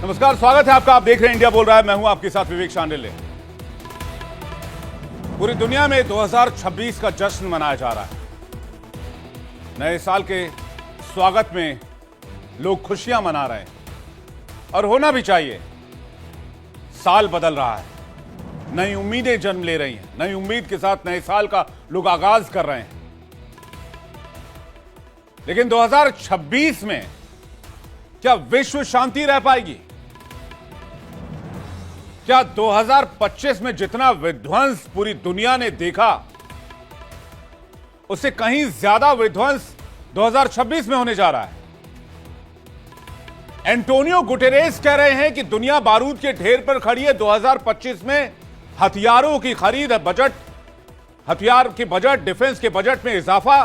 नमस्कार, स्वागत है आपका। आप देख रहे हैं इंडिया बोल रहा है। मैं हूं आपके साथ विवेक शांडिल्य। पूरी दुनिया में 2026 का जश्न मनाया जा रहा है। नए साल के स्वागत में लोग खुशियां मना रहे हैं और होना भी चाहिए। साल बदल रहा है, नई उम्मीदें जन्म ले रही हैं। नई उम्मीद के साथ नए साल का लोग आगाज कर रहे हैं। लेकिन 2026 में क्या विश्व शांति रह पाएगी? क्या 2025 में जितना विध्वंस पूरी दुनिया ने देखा, उससे कहीं ज्यादा विध्वंस 2026 में होने जा रहा है? एंटोनियो गुटेरेस कह रहे हैं कि दुनिया बारूद के ढेर पर खड़ी है। 2025 में हथियारों की खरीद, बजट, हथियार के बजट, डिफेंस के बजट में इजाफा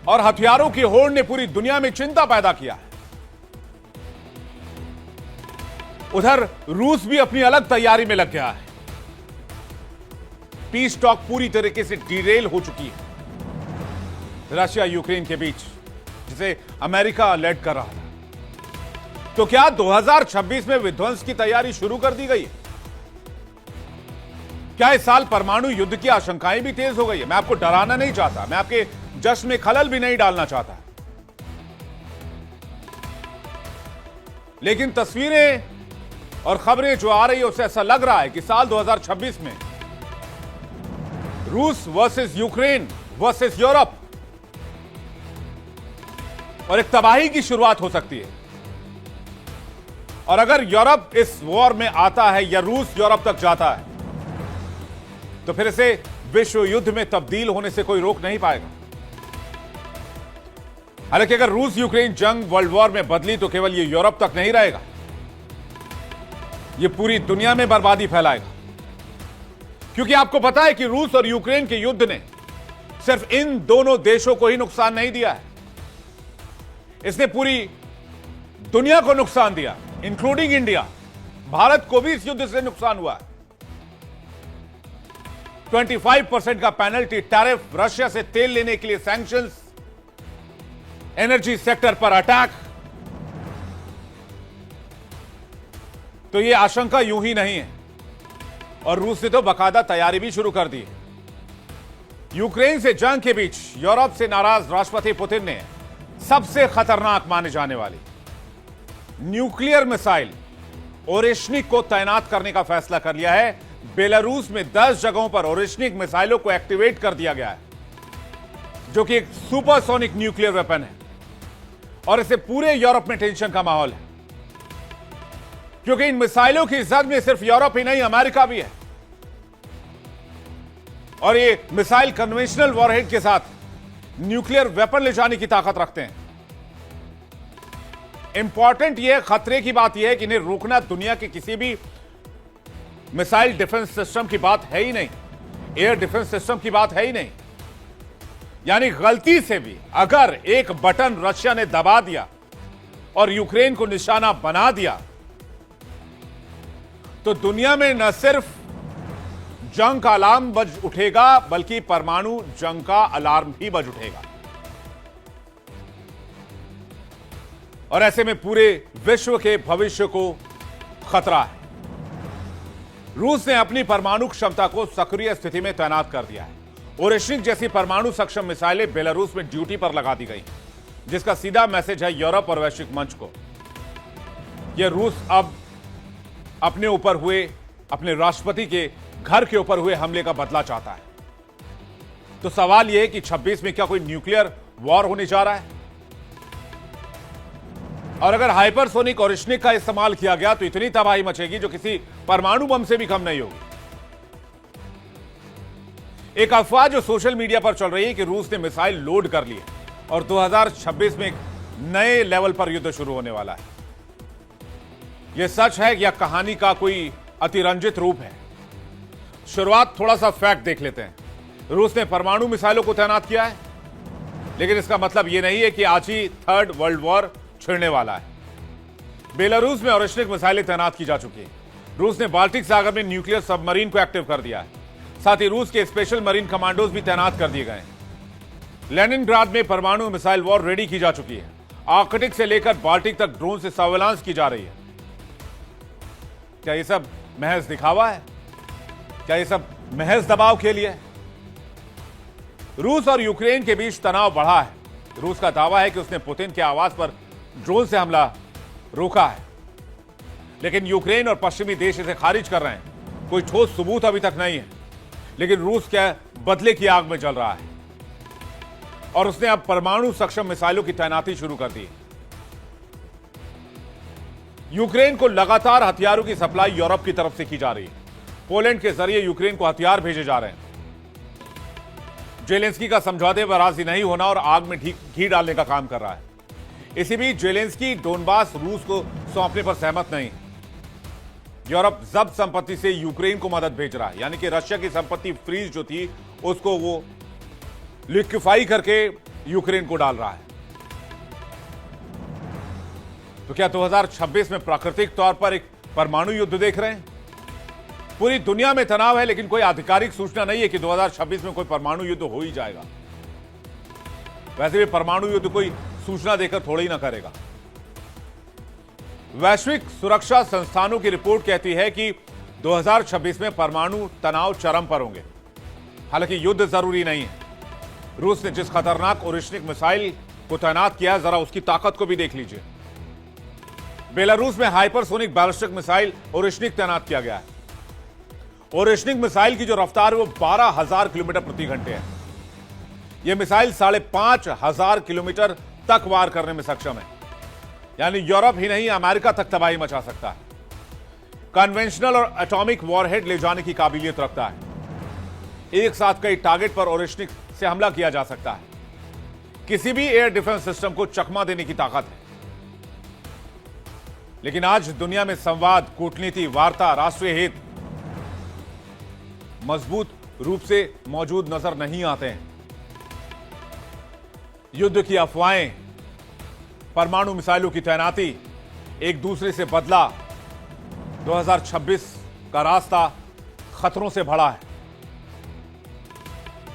और हथियारों की होड़ ने पूरी दुनिया में चिंता पैदा किया है। उधर रूस भी अपनी अलग तैयारी में लग गया है। पीस टॉक पूरी तरीके से डिरेल हो चुकी है रशिया यूक्रेन के बीच, जिसे अमेरिका लेड कर रहा था। तो क्या 2026 में विध्वंस की तैयारी शुरू कर दी गई है? क्या इस साल परमाणु युद्ध की आशंकाएं भी तेज हो गई है? मैं आपको डराना नहीं चाहता, मैं आपके जश्न में खलल भी नहीं डालना चाहता, लेकिन तस्वीरें और खबरें जो आ रही है उससे ऐसा लग रहा है कि साल 2026 में रूस वर्सेस यूक्रेन वर्सेस यूरोप और एक तबाही की शुरुआत हो सकती है। और अगर यूरोप इस वॉर में आता है या रूस यूरोप तक जाता है, तो फिर इसे विश्व युद्ध में तब्दील होने से कोई रोक नहीं पाएगा। हालांकि अगर रूस यूक्रेन जंग वर्ल्ड वॉर में बदली तो केवल यह यूरोप तक नहीं रहेगा, यह पूरी दुनिया में बर्बादी फैलाएगा। क्योंकि आपको पता है कि रूस और यूक्रेन के युद्ध ने सिर्फ इन दोनों देशों को ही नुकसान नहीं दिया है, इसने पूरी दुनिया को नुकसान दिया, इंक्लूडिंग इंडिया। भारत को भी इस युद्ध से नुकसान हुआ है। 25% का पेनल्टी टैरिफ, रशिया से तेल लेने के लिए सैंक्शंस, एनर्जी सेक्टर पर अटैक। तो यह आशंका यूं ही नहीं है और रूस ने तो बाकायदा तैयारी भी शुरू कर दी है। यूक्रेन से जंग के बीच यूरोप से नाराज राष्ट्रपति पुतिन ने सबसे खतरनाक माने जाने वाली न्यूक्लियर मिसाइल ओरेशनिक को तैनात करने का फैसला कर लिया है। बेलारूस में 10 जगहों पर ओरेशनिक मिसाइलों को एक्टिवेट कर दिया गया है, जो कि एक सुपरसोनिक न्यूक्लियर वेपन है। और इससे पूरे यूरोप में टेंशन का माहौल है, क्योंकि इन मिसाइलों की जद में सिर्फ यूरोप ही नहीं, अमेरिका भी है। और ये मिसाइल कन्वेंशनल वॉरहेड के साथ न्यूक्लियर वेपन ले जाने की ताकत रखते हैं। इंपॉर्टेंट यह खतरे की बात यह है कि इन्हें रोकना दुनिया के किसी भी मिसाइल डिफेंस सिस्टम की बात है ही नहीं, एयर डिफेंस सिस्टम की बात है ही नहीं। यानी गलती से भी अगर एक बटन रशिया ने दबा दिया और यूक्रेन को निशाना बना दिया, तो दुनिया में न सिर्फ जंग का अलार्म बज उठेगा, बल्कि परमाणु जंग का अलार्म भी बज उठेगा। और ऐसे में पूरे विश्व के भविष्य को खतरा है। रूस ने अपनी परमाणु क्षमता को सक्रिय स्थिति में तैनात कर दिया है। ओरेशनिक जैसी परमाणु सक्षम मिसाइलें बेलारूस में ड्यूटी पर लगा दी गई, जिसका सीधा मैसेज है यूरोप और वैश्विक मंच को। यह रूस अब अपने ऊपर हुए, अपने राष्ट्रपति के घर के ऊपर हुए हमले का बदला चाहता है। तो सवाल यह है कि 26 में क्या कोई न्यूक्लियर वॉर होने जा रहा है? और अगर हाइपरसोनिक ओरेशनिक का इस्तेमाल किया गया तो इतनी तबाही मचेगी जो किसी परमाणु बम से भी कम नहीं होगी। एक अफवाह जो सोशल मीडिया पर चल रही है कि रूस ने मिसाइल लोड कर ली है और 2026 में एक नए लेवल पर युद्ध शुरू होने वाला है। यह सच है या कहानी का कोई अतिरंजित रूप है? शुरुआत थोड़ा सा फैक्ट देख लेते हैं। रूस ने परमाणु मिसाइलों को तैनात किया है, लेकिन इसका मतलब यह नहीं है कि आज ही थर्ड वर्ल्ड वॉर छिड़ने वाला है। बेलारूस में ओरेशनिक मिसाइलें तैनात की जा चुकी हैं। रूस ने बाल्टिक सागर में न्यूक्लियर सबमरीन को एक्टिव कर दिया है। साथ ही रूस के स्पेशल मरीन कमांडोज भी तैनात कर दिए गए हैं। लेनिनग्राड में परमाणु मिसाइल वॉर रेडी की जा चुकी है। आर्कटिक से लेकर बाल्टिक तक ड्रोन से सर्वेलांस की जा रही है। क्या ये सब महज दिखावा है? क्या ये सब महज दबाव के लिए है? रूस और यूक्रेन के बीच तनाव बढ़ा है। रूस का दावा है कि उसने पुतिन के आवास पर ड्रोन से हमला रोका है, लेकिन यूक्रेन और पश्चिमी देश इसे खारिज कर रहे हैं। कोई ठोस सबूत अभी तक नहीं है, लेकिन रूस क्या बदले की आग में जल रहा है और उसने अब परमाणु सक्षम मिसाइलों की तैनाती शुरू कर दी है। यूक्रेन को लगातार हथियारों की सप्लाई यूरोप की तरफ से की जा रही है। पोलैंड के जरिए यूक्रेन को हथियार भेजे जा रहे हैं। जेलेंस्की का समझौते पर राजी नहीं होना और आग में घी डालने का काम कर रहा है। इसी बीच जेलेंस्की डोनबास रूस को सौंपने पर सहमत नहीं। यूरोप जब्त संपत्ति से यूक्रेन को मदद भेज रहा है, यानी कि रशिया की संपत्ति फ्रीज जो थी उसको वो लिक्विफाई करके यूक्रेन को डाल रहा है। तो क्या 2026 में प्राकृतिक तौर पर एक परमाणु युद्ध देख रहे हैं? पूरी दुनिया में तनाव है, लेकिन कोई आधिकारिक सूचना नहीं है कि 2026 में कोई परमाणु युद्ध हो ही जाएगा। वैसे भी परमाणु युद्ध कोई सूचना देकर थोड़ा ही ना करेगा। वैश्विक सुरक्षा संस्थानों की रिपोर्ट कहती है कि 2026 में परमाणु तनाव चरम पर होंगे। हालांकि युद्ध जरूरी नहीं है। रूस ने जिस खतरनाक ओरिश्निक मिसाइल को तैनात किया है, जरा उसकी ताकत को भी देख लीजिए। बेलारूस में हाइपरसोनिक बैलिस्टिक मिसाइल ओरिश्निक तैनात किया गया है। ओरिश्निक मिसाइल की जो रफ्तार है वो 12,000 किलोमीटर प्रति घंटे है। यह मिसाइल 5,500 किलोमीटर तक वार करने में सक्षम है, यानी यूरोप ही नहीं अमेरिका तक तबाही मचा सकता है। कन्वेंशनल और एटॉमिक वॉरहेड ले जाने की काबिलियत रखता है। एक साथ कई टारगेट पर ओरिश्निक से हमला किया जा सकता है। किसी भी एयर डिफेंस सिस्टम को चकमा देने की ताकत है। लेकिन आज दुनिया में संवाद, कूटनीति, वार्ता, राष्ट्रीय हित मजबूत रूप से मौजूद नजर नहीं आते हैं। युद्ध की अफवाहें, परमाणु मिसाइलों की तैनाती, एक दूसरे से बदला। 2026 का रास्ता खतरों से भरा है।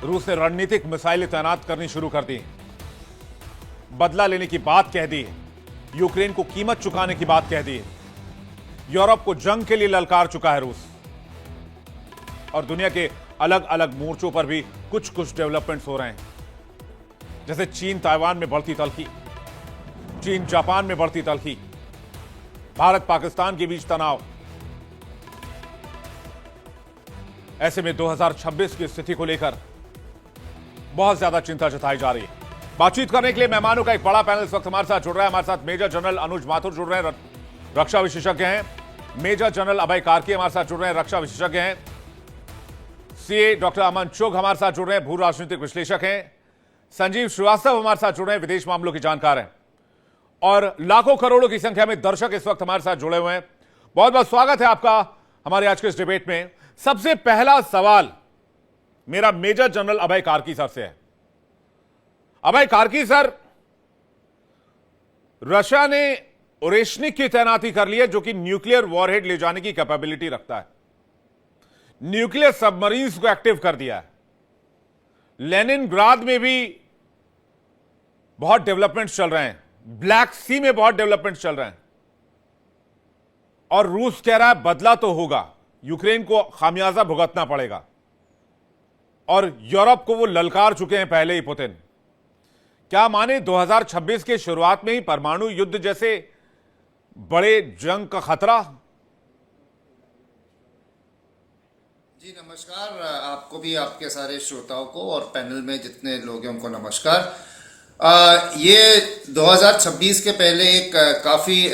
रूस ने रणनीतिक मिसाइलें तैनात करनी शुरू कर दी, बदला लेने की बात कह दी है, यूक्रेन को कीमत चुकाने की बात कह दी है। यूरोप को जंग के लिए ललकार चुका है रूस। और दुनिया के अलग अलग मोर्चों पर भी कुछ कुछ डेवलपमेंट्स हो रहे हैं, जैसे चीन ताइवान में बढ़ती तल्खी, चीन जापान में बढ़ती तल्खी, भारत पाकिस्तान के बीच तनाव। ऐसे में 2026 की स्थिति को लेकर बहुत ज्यादा चिंता जताई जा रही है। बातचीत करने के लिए मेहमानों का एक बड़ा पैनल इस वक्त हमारे साथ जुड़ रहा है। हमारे साथ मेजर जनरल अनुज माथुर जुड़ रहे हैं, रक्षा विशेषज्ञ हैं। मेजर जनरल अभय कार्की हमारे साथ जुड़ रहे हैं, रक्षा विशेषज्ञ हैं। सीए डॉक्टर अमन चुग हमारे साथ जुड़ रहे हैं, भू राजनीतिक विश्लेषक हैं। संजीव श्रीवास्तव हमारे साथ जुड़ रहे हैं, विदेश मामलों के जानकार हैं। और लाखों करोड़ों की संख्या में दर्शक इस वक्त हमारे साथ जुड़े हुए हैं। बहुत बहुत स्वागत है आपका हमारे आज के इस डिबेट में। सबसे पहला सवाल मेरा मेजर जनरल अभय कार्की सर से है। अभय कार्की सर, रशिया ने ओरेशनिक की तैनाती कर ली है, जो कि न्यूक्लियर वॉरहेड ले जाने की कैपेबिलिटी रखता है। न्यूक्लियर सबमरीन्स को एक्टिव कर दिया है। लेनिनग्राद में भी बहुत डेवलपमेंट्स चल रहे हैं, ब्लैक सी में बहुत डेवलपमेंट्स चल रहे हैं। और रूस कह रहा है बदला तो होगा, यूक्रेन को खामियाजा भुगतना पड़ेगा। और यूरोप को वो ललकार चुके हैं पहले ही पुतिन। क्या माने 2026 के शुरुआत में ही परमाणु युद्ध जैसे बड़े जंग का खतरा? जी नमस्कार, आपको भी, आपके सारे श्रोताओं को और पैनल में जितने लोग हैं उनको नमस्कार। ये 2026 के पहले एक काफ़ी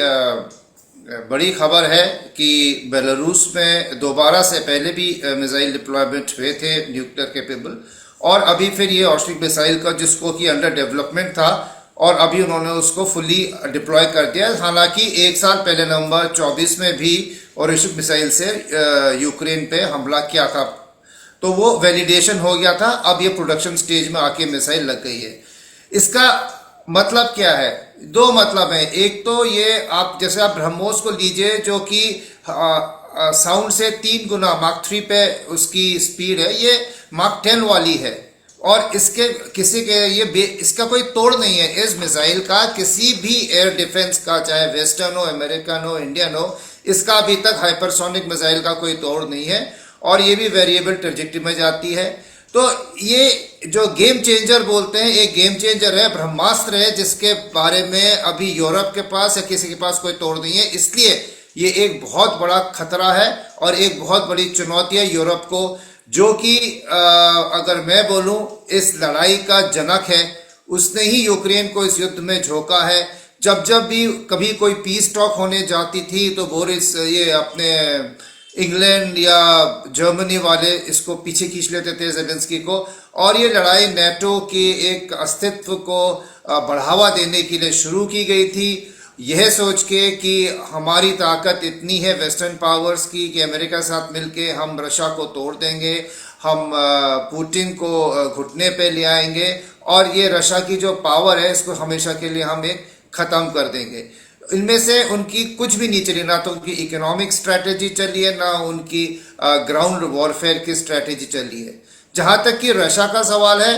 बड़ी खबर है कि बेलारूस में दोबारा से पहले भी मिसाइल डिप्लॉयमेंट हुए थे न्यूक्लियर कैपेबल, और अभी फिर ये ऑस्ट्रिक मिसाइल का जिसको कि अंडर डेवलपमेंट था और अभी उन्होंने उसको फुली डिप्लॉय कर दिया। हालांकि एक साल पहले नवंबर 24 में भी ओरिश्निक मिसाइल से यूक्रेन पे हमला किया था, तो वो वैलिडेशन हो गया था। अब ये प्रोडक्शन स्टेज में आके मिसाइल लग गई है। इसका मतलब क्या है? दो मतलब है। एक तो ये आप जैसे आप ब्रह्मोस को लीजिए, जो कि साउंड से 3 गुना मार्क 3 पे उसकी स्पीड है, ये मार्क 10 वाली है। और इसके किसी के इसका कोई तोड़ नहीं है। इस मिसाइल का किसी भी एयर डिफेंस का, चाहे वेस्टर्न हो, अमेरिकन हो, इंडियन हो, इसका अभी तक हाइपरसोनिक मिसाइल का कोई तोड़ नहीं है और ये भी वेरिएबल ट्रेजेक्टरी में जाती है। तो ये जो गेम चेंजर बोलते हैं, एक गेम चेंजर है, ब्रह्मास्त्र है, जिसके बारे में अभी यूरोप के पास या किसी के पास कोई तोड़ नहीं है। इसलिए ये एक बहुत बड़ा खतरा है और एक बहुत बड़ी चुनौती है यूरोप को, जो कि अगर मैं बोलूं इस लड़ाई का जनक है। उसने ही यूक्रेन को इस युद्ध में झोंका है। जब जब भी कभी कोई पीस टॉक होने जाती थी तो बोरिस, ये अपने इंग्लैंड या जर्मनी वाले इसको पीछे खींच लेते थे जेलेंस्की को, और ये लड़ाई नेटो के एक अस्तित्व को बढ़ावा देने के लिए शुरू की गई थी, यह सोच के कि हमारी ताकत इतनी है वेस्टर्न पावर्स की कि अमेरिका के साथ मिलके हम रशिया को तोड़ देंगे, हम पुतिन को घुटने पे ले आएंगे और ये रशिया की जो पावर है इसको हमेशा के लिए हम एक खत्म कर देंगे। इनमें से उनकी कुछ भी नहीं चली, ना तो उनकी इकोनॉमिक स्ट्रैटेजी चली है, ना उनकी ग्राउंड वॉरफेयर की स्ट्रैटेजी चली है। जहां तक कि रशिया का सवाल है,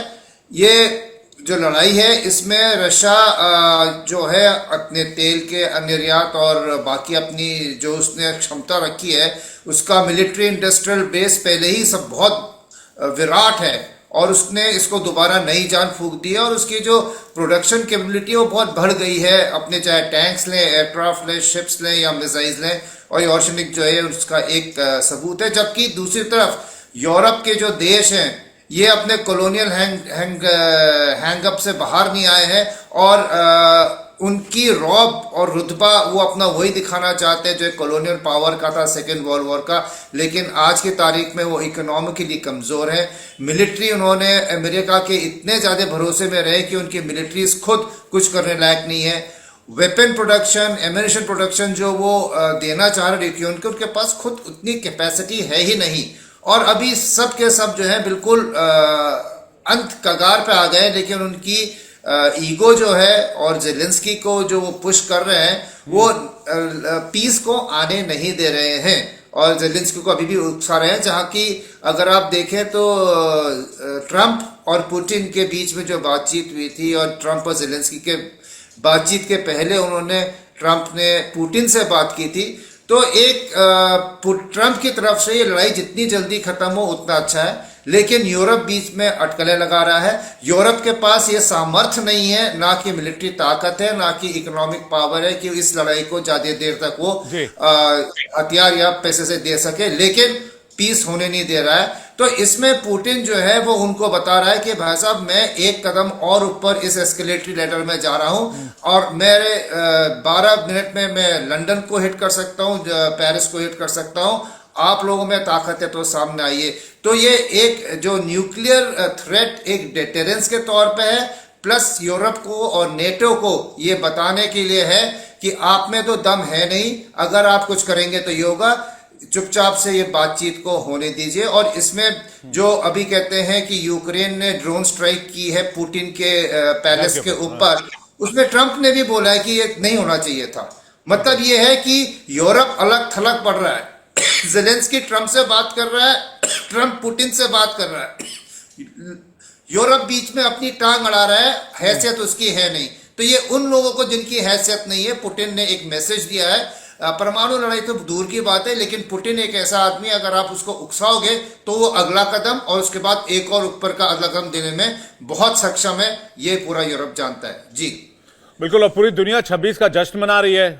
ये जो लड़ाई है इसमें रशिया जो है अपने तेल के निर्यात और बाकी अपनी जो उसने क्षमता रखी है, उसका मिलिट्री इंडस्ट्रियल बेस पहले ही सब बहुत विराट है और उसने इसको दोबारा नई जान फूंक दी है और उसकी जो प्रोडक्शन कैपेबिलिटी वो बहुत बढ़ गई है। अपने चाहे टैंक्स लें, एयरक्राफ्ट लें, शिप्स लें या मिसाइल्स लें, और ऑर्शनिक जो है उसका एक सबूत है। जबकि दूसरी तरफ यूरोप के जो देश हैं ये अपने कॉलोनियल हैंगअप से बाहर नहीं आए हैं और उनकी रौब और रुतबा वो अपना वही दिखाना चाहते हैं जो एक कॉलोनियल पावर का था सेकेंड वर्ल्ड वॉर का। लेकिन आज की तारीख में वो इकोनॉमिकली कमजोर है। मिलिट्री उन्होंने अमेरिका के इतने ज्यादा भरोसे में रहे कि उनकी मिलिट्रीज खुद कुछ करने लायक नहीं है। वेपन प्रोडक्शन, एम्यूनिशन प्रोडक्शन जो वो देना चाह रहे थे उनके पास खुद उतनी कैपेसिटी है ही नहीं और अभी सब के सब जो है बिल्कुल अंत कगार पे आ गए। लेकिन उनकी ईगो जो है और जेलेंस्की को जो वो पुश कर रहे हैं वो पीस को आने नहीं दे रहे हैं और जेलेंस्की को अभी भी उकसा रहे हैं। जहां की अगर आप देखें तो ट्रंप और पुतिन के बीच में जो बातचीत हुई थी और ट्रंप और जेलेंस्की के बातचीत के पहले उन्होंने ट्रंप ने पुतिन से बात की थी। तो एक ट्रंप की तरफ से ये लड़ाई जितनी जल्दी खत्म हो उतना अच्छा है, लेकिन यूरोप बीच में अटकलें लगा रहा है। यूरोप के पास ये सामर्थ्य नहीं है, ना कि मिलिट्री ताकत है, ना कि इकोनॉमिक पावर है कि इस लड़ाई को ज्यादा देर तक वो हथियार या पैसे से दे सके, लेकिन पीस होने नहीं दे रहा है। तो इसमें पुतिन जो है वो उनको बता रहा है कि भाई साहब मैं एक कदम और ऊपर इस एस्केलेटरी लेडर में जा रहा हूं और मेरे 12 मिनट में मैं लंदन को हिट कर सकता हूं, पेरिस को हिट कर सकता हूं, आप लोगों में ताकत है तो सामने आइए। तो ये एक जो न्यूक्लियर थ्रेट एक डेटेरेंस के तौर पे है, प्लस यूरोप को और नेटो को ये बताने के लिए है कि आप में तो दम है नहीं, अगर आप कुछ करेंगे तो ये होगा, चुपचाप से ये बातचीत को होने दीजिए। और इसमें जो अभी कहते हैं कि यूक्रेन ने ड्रोन स्ट्राइक की है पुतिन के पैलेस के ऊपर, उसमें ट्रंप ने भी बोला है कि ये नहीं होना चाहिए था। मतलब ये है कि यूरोप अलग थलग पड़ रहा है। जेलेंस्की ट्रंप से बात कर रहा है, ट्रंप पुतिन से बात कर रहा है, यूरोप बीच में अपनी टांग अड़ा रहा है, हैसियत उसकी है नहीं। तो ये उन लोगों को जिनकी हैसियत नहीं है, पुतिन ने एक मैसेज दिया है। परमाणु लड़ाई तो दूर की बात है, लेकिन पुतिन एक ऐसा आदमी, अगर आप उसको उकसाओगे तो वो अगला कदम और उसके बाद एक और ऊपर का अगला कदम देने में बहुत सक्षम है। ये पूरा यूरोप जानता है। जी बिल्कुल। और पूरी दुनिया 26 का जश्न मना रही है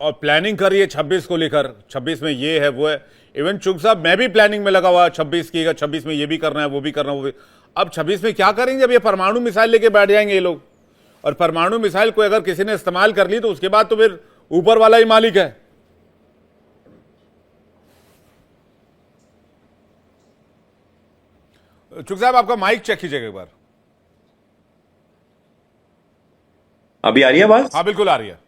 और प्लानिंग कर रही है 26 को लेकर। 26 में ये है वो है। इवन चुग साहब मैं भी प्लानिंग में लगा हुआ 26 की, 26 में ये भी करना है, वो भी करना है, वो भी। अब 26 में क्या करेंगे? अब ये परमाणु मिसाइल लेके बैठ जाएंगे ये लोग, और परमाणु मिसाइल को अगर किसी ने इस्तेमाल कर ली तो उसके बाद तो फिर ऊपर वाला ही मालिक है। चुग साहब आपका माइक चेक कीजिएगा एक बार। अभी आ रही है आवाज? हाँ बिल्कुल आ रही है।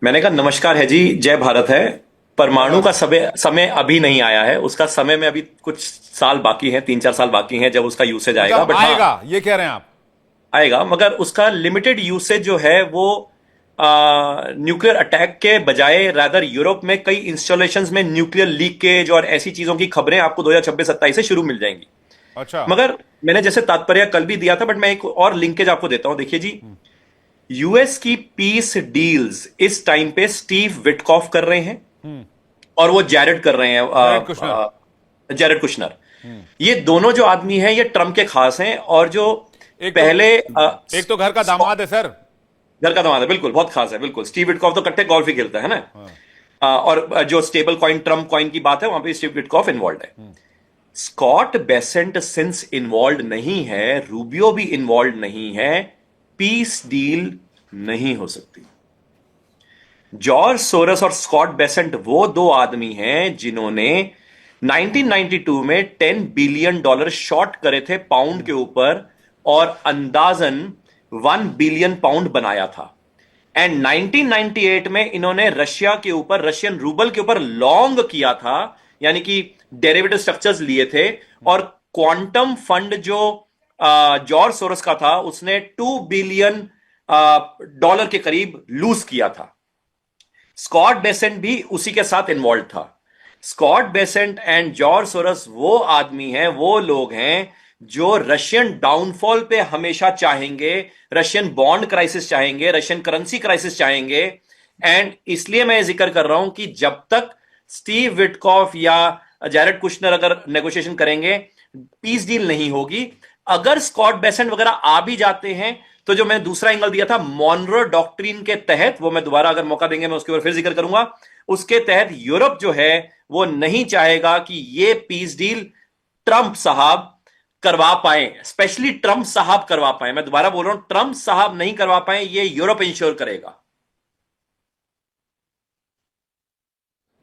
मैंने कहा नमस्कार है जी, जय भारत है। परमाणु का समय अभी नहीं आया है, उसका समय में अभी कुछ साल बाकी है, 3-4 साल बाकी है जब उसका यूसेज आएगा। बट आएगा ये कह रहे हैं आप? आएगा, मगर उसका लिमिटेड यूसेज जो है वो न्यूक्लियर अटैक के बजाय रादर यूरोप में कई इंस्टॉलेशंस में न्यूक्लियर लीकेज और ऐसी चीजों की खबरें आपको 2026-27 से शुरू मिल जाएंगी। अच्छा। मगर मैंने जैसे तात्पर्य कल भी दिया था, बट मैं एक और लिंकेज आपको देता हूं। देखिए जी, यूएस की पीस डील्स इस टाइम पे स्टीव विटकॉफ कर रहे हैं और वो जैरेड कर रहे जैरेड कुशनर। हैं, जैरेड कुशनर। ये दोनों जो आदमी हैं ये ट्रम्प के खास हैं, और जो एक तो पहले एक तो घर का दामाद है सर। घर का दामाद है, बिल्कुल, बहुत खास है, बिल्कुल। स्टीव विटकॉफ तो कट्टे गोल्फ ही खेलता है ना। हाँ। और जो स्टेबल कॉइन ट्रम्प कॉइन की बात है, वहां पे स्टीव विटकॉफ इन्वॉल्व है। स्कॉट बेसेंट सिंस इन्वॉल्व नहीं है, रूबियो भी इन्वॉल्व नहीं है, पीस डील नहीं हो सकती। जॉर्ज सोरस और स्कॉट बेसेंट वो दो आदमी हैं जिन्होंने 1992 में $10 बिलियन शॉर्ट करे थे पाउंड के ऊपर, और अंदाजन 1 बिलियन पाउंड बनाया था। एंड 1998 में इन्होंने रशिया के ऊपर, रशियन रूबल के ऊपर लॉन्ग किया था, यानी कि डेरिवेटिव स्ट्रक्चर्स लिए थे। और क्वांटम फंड जो जॉर्ज सोरस का था, उसने $2 बिलियन के करीब लूज किया था। स्कॉट बेसेंट भी उसी के साथ इन्वॉल्व था। Scott Bessent and George Soros वो आदमी हैं, वो लोग हैं जो रशियन डाउनफॉल पे हमेशा चाहेंगे, रशियन बॉन्ड क्राइसिस चाहेंगे, रशियन करेंसी क्राइसिस चाहेंगे। एंड इसलिए मैं जिक्र कर रहा हूं कि जब तक स्टीव विटकॉफ या जैरेड कुशनर अगर नेगोशिएशन करेंगे, पीस डील नहीं होगी। अगर स्कॉट बेसेंट वगैरह आ भी जाते हैं, तो जो मैं दूसरा एंगल दिया था मॉनरो डॉक्ट्रिन के तहत, वो मैं दोबारा अगर मौका देंगे मैं उसके ऊपर फिर जिक्र करूंगा, उसके तहत यूरोप जो है वो नहीं चाहेगा कि ये पीस डील ट्रंप साहब करवा पाए, स्पेशली ट्रंप साहब करवा पाए। मैं दोबारा बोल रहा हूं, ट्रंप साहब नहीं करवा पाए, ये यूरोप इंश्योर करेगा।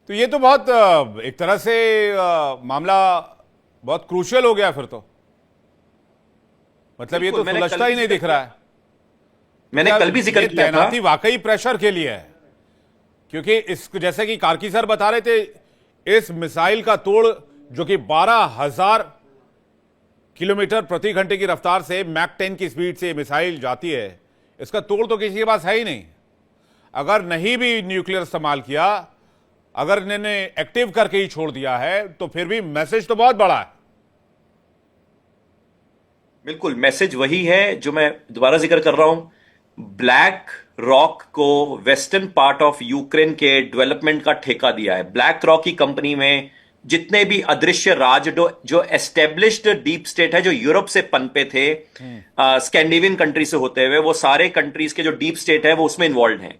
तो ये तो बहुत एक तरह से मामला बहुत क्रूशियल हो गया फिर तो। मतलब ये तो सुलझता ही नहीं दिख रहा है। मैंने कल भी जिक्र किया था, तैनाती वाकई प्रेशर के लिए है, क्योंकि इस जैसे कि कार्की सर बता रहे थे, इस मिसाइल का तोड़ जो कि 12,000 किलोमीटर प्रति घंटे की रफ्तार से मैक 10 की स्पीड से मिसाइल जाती है, इसका तोड़ तो किसी के पास है ही नहीं। अगर नहीं भी न्यूक्लियर इस्तेमाल किया, अगर इन्होंने एक्टिव करके ही छोड़ दिया है, तो फिर भी मैसेज तो बहुत बड़ा है। बिल्कुल, मैसेज वही है जो मैं दोबारा जिक्र कर रहा हूं। ब्लैक रॉक को वेस्टर्न पार्ट ऑफ यूक्रेन के डेवलपमेंट का ठेका दिया है। ब्लैक रॉक की कंपनी में जितने भी अदृश्य राज जो एस्टेब्लिश्ड डीप स्टेट है, जो यूरोप से पनपे थे, स्कैंडिनेवियन कंट्री से होते हुए, वो सारे कंट्रीज के जो डीप स्टेट है वो उसमें इन्वॉल्व हैं।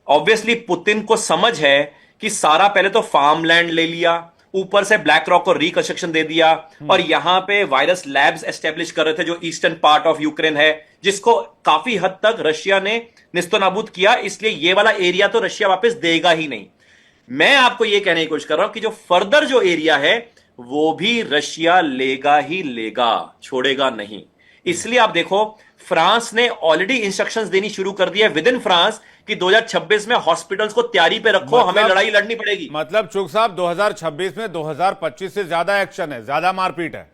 ऑब्वियसली पुतिन को समझ है कि सारा पहले तो फार्म लैंड ले लिया, ऊपर से ब्लैक रॉक को रिकंस्ट्रक्शन दे दिया, और यहां पे वायरस लैब्स एस्टेब्लिश कर रहे थे जो ईस्टर्न पार्ट ऑफ यूक्रेन है, जिसको काफी हद तक रशिया ने निस्तनाबूद किया। इसलिए ये वाला एरिया तो रशिया वापस देगा ही नहीं। मैं आपको यह कहने की कोशिश कर रहा हूं कि जो फर्दर जो एरिया है वो भी रशिया लेगा ही लेगा, छोड़ेगा नहीं। इसलिए आप देखो, फ्रांस ने ऑलरेडी इंस्ट्रक्शंस देनी शुरू कर दी है विद इन फ्रांस कि 2026 में हॉस्पिटल्स को तैयारी पे रखो, हमें लड़ाई लड़नी पड़ेगी। मतलब चुग साहब, 2026 में 2025 से ज्यादा एक्शन है, ज्यादा मारपीट है,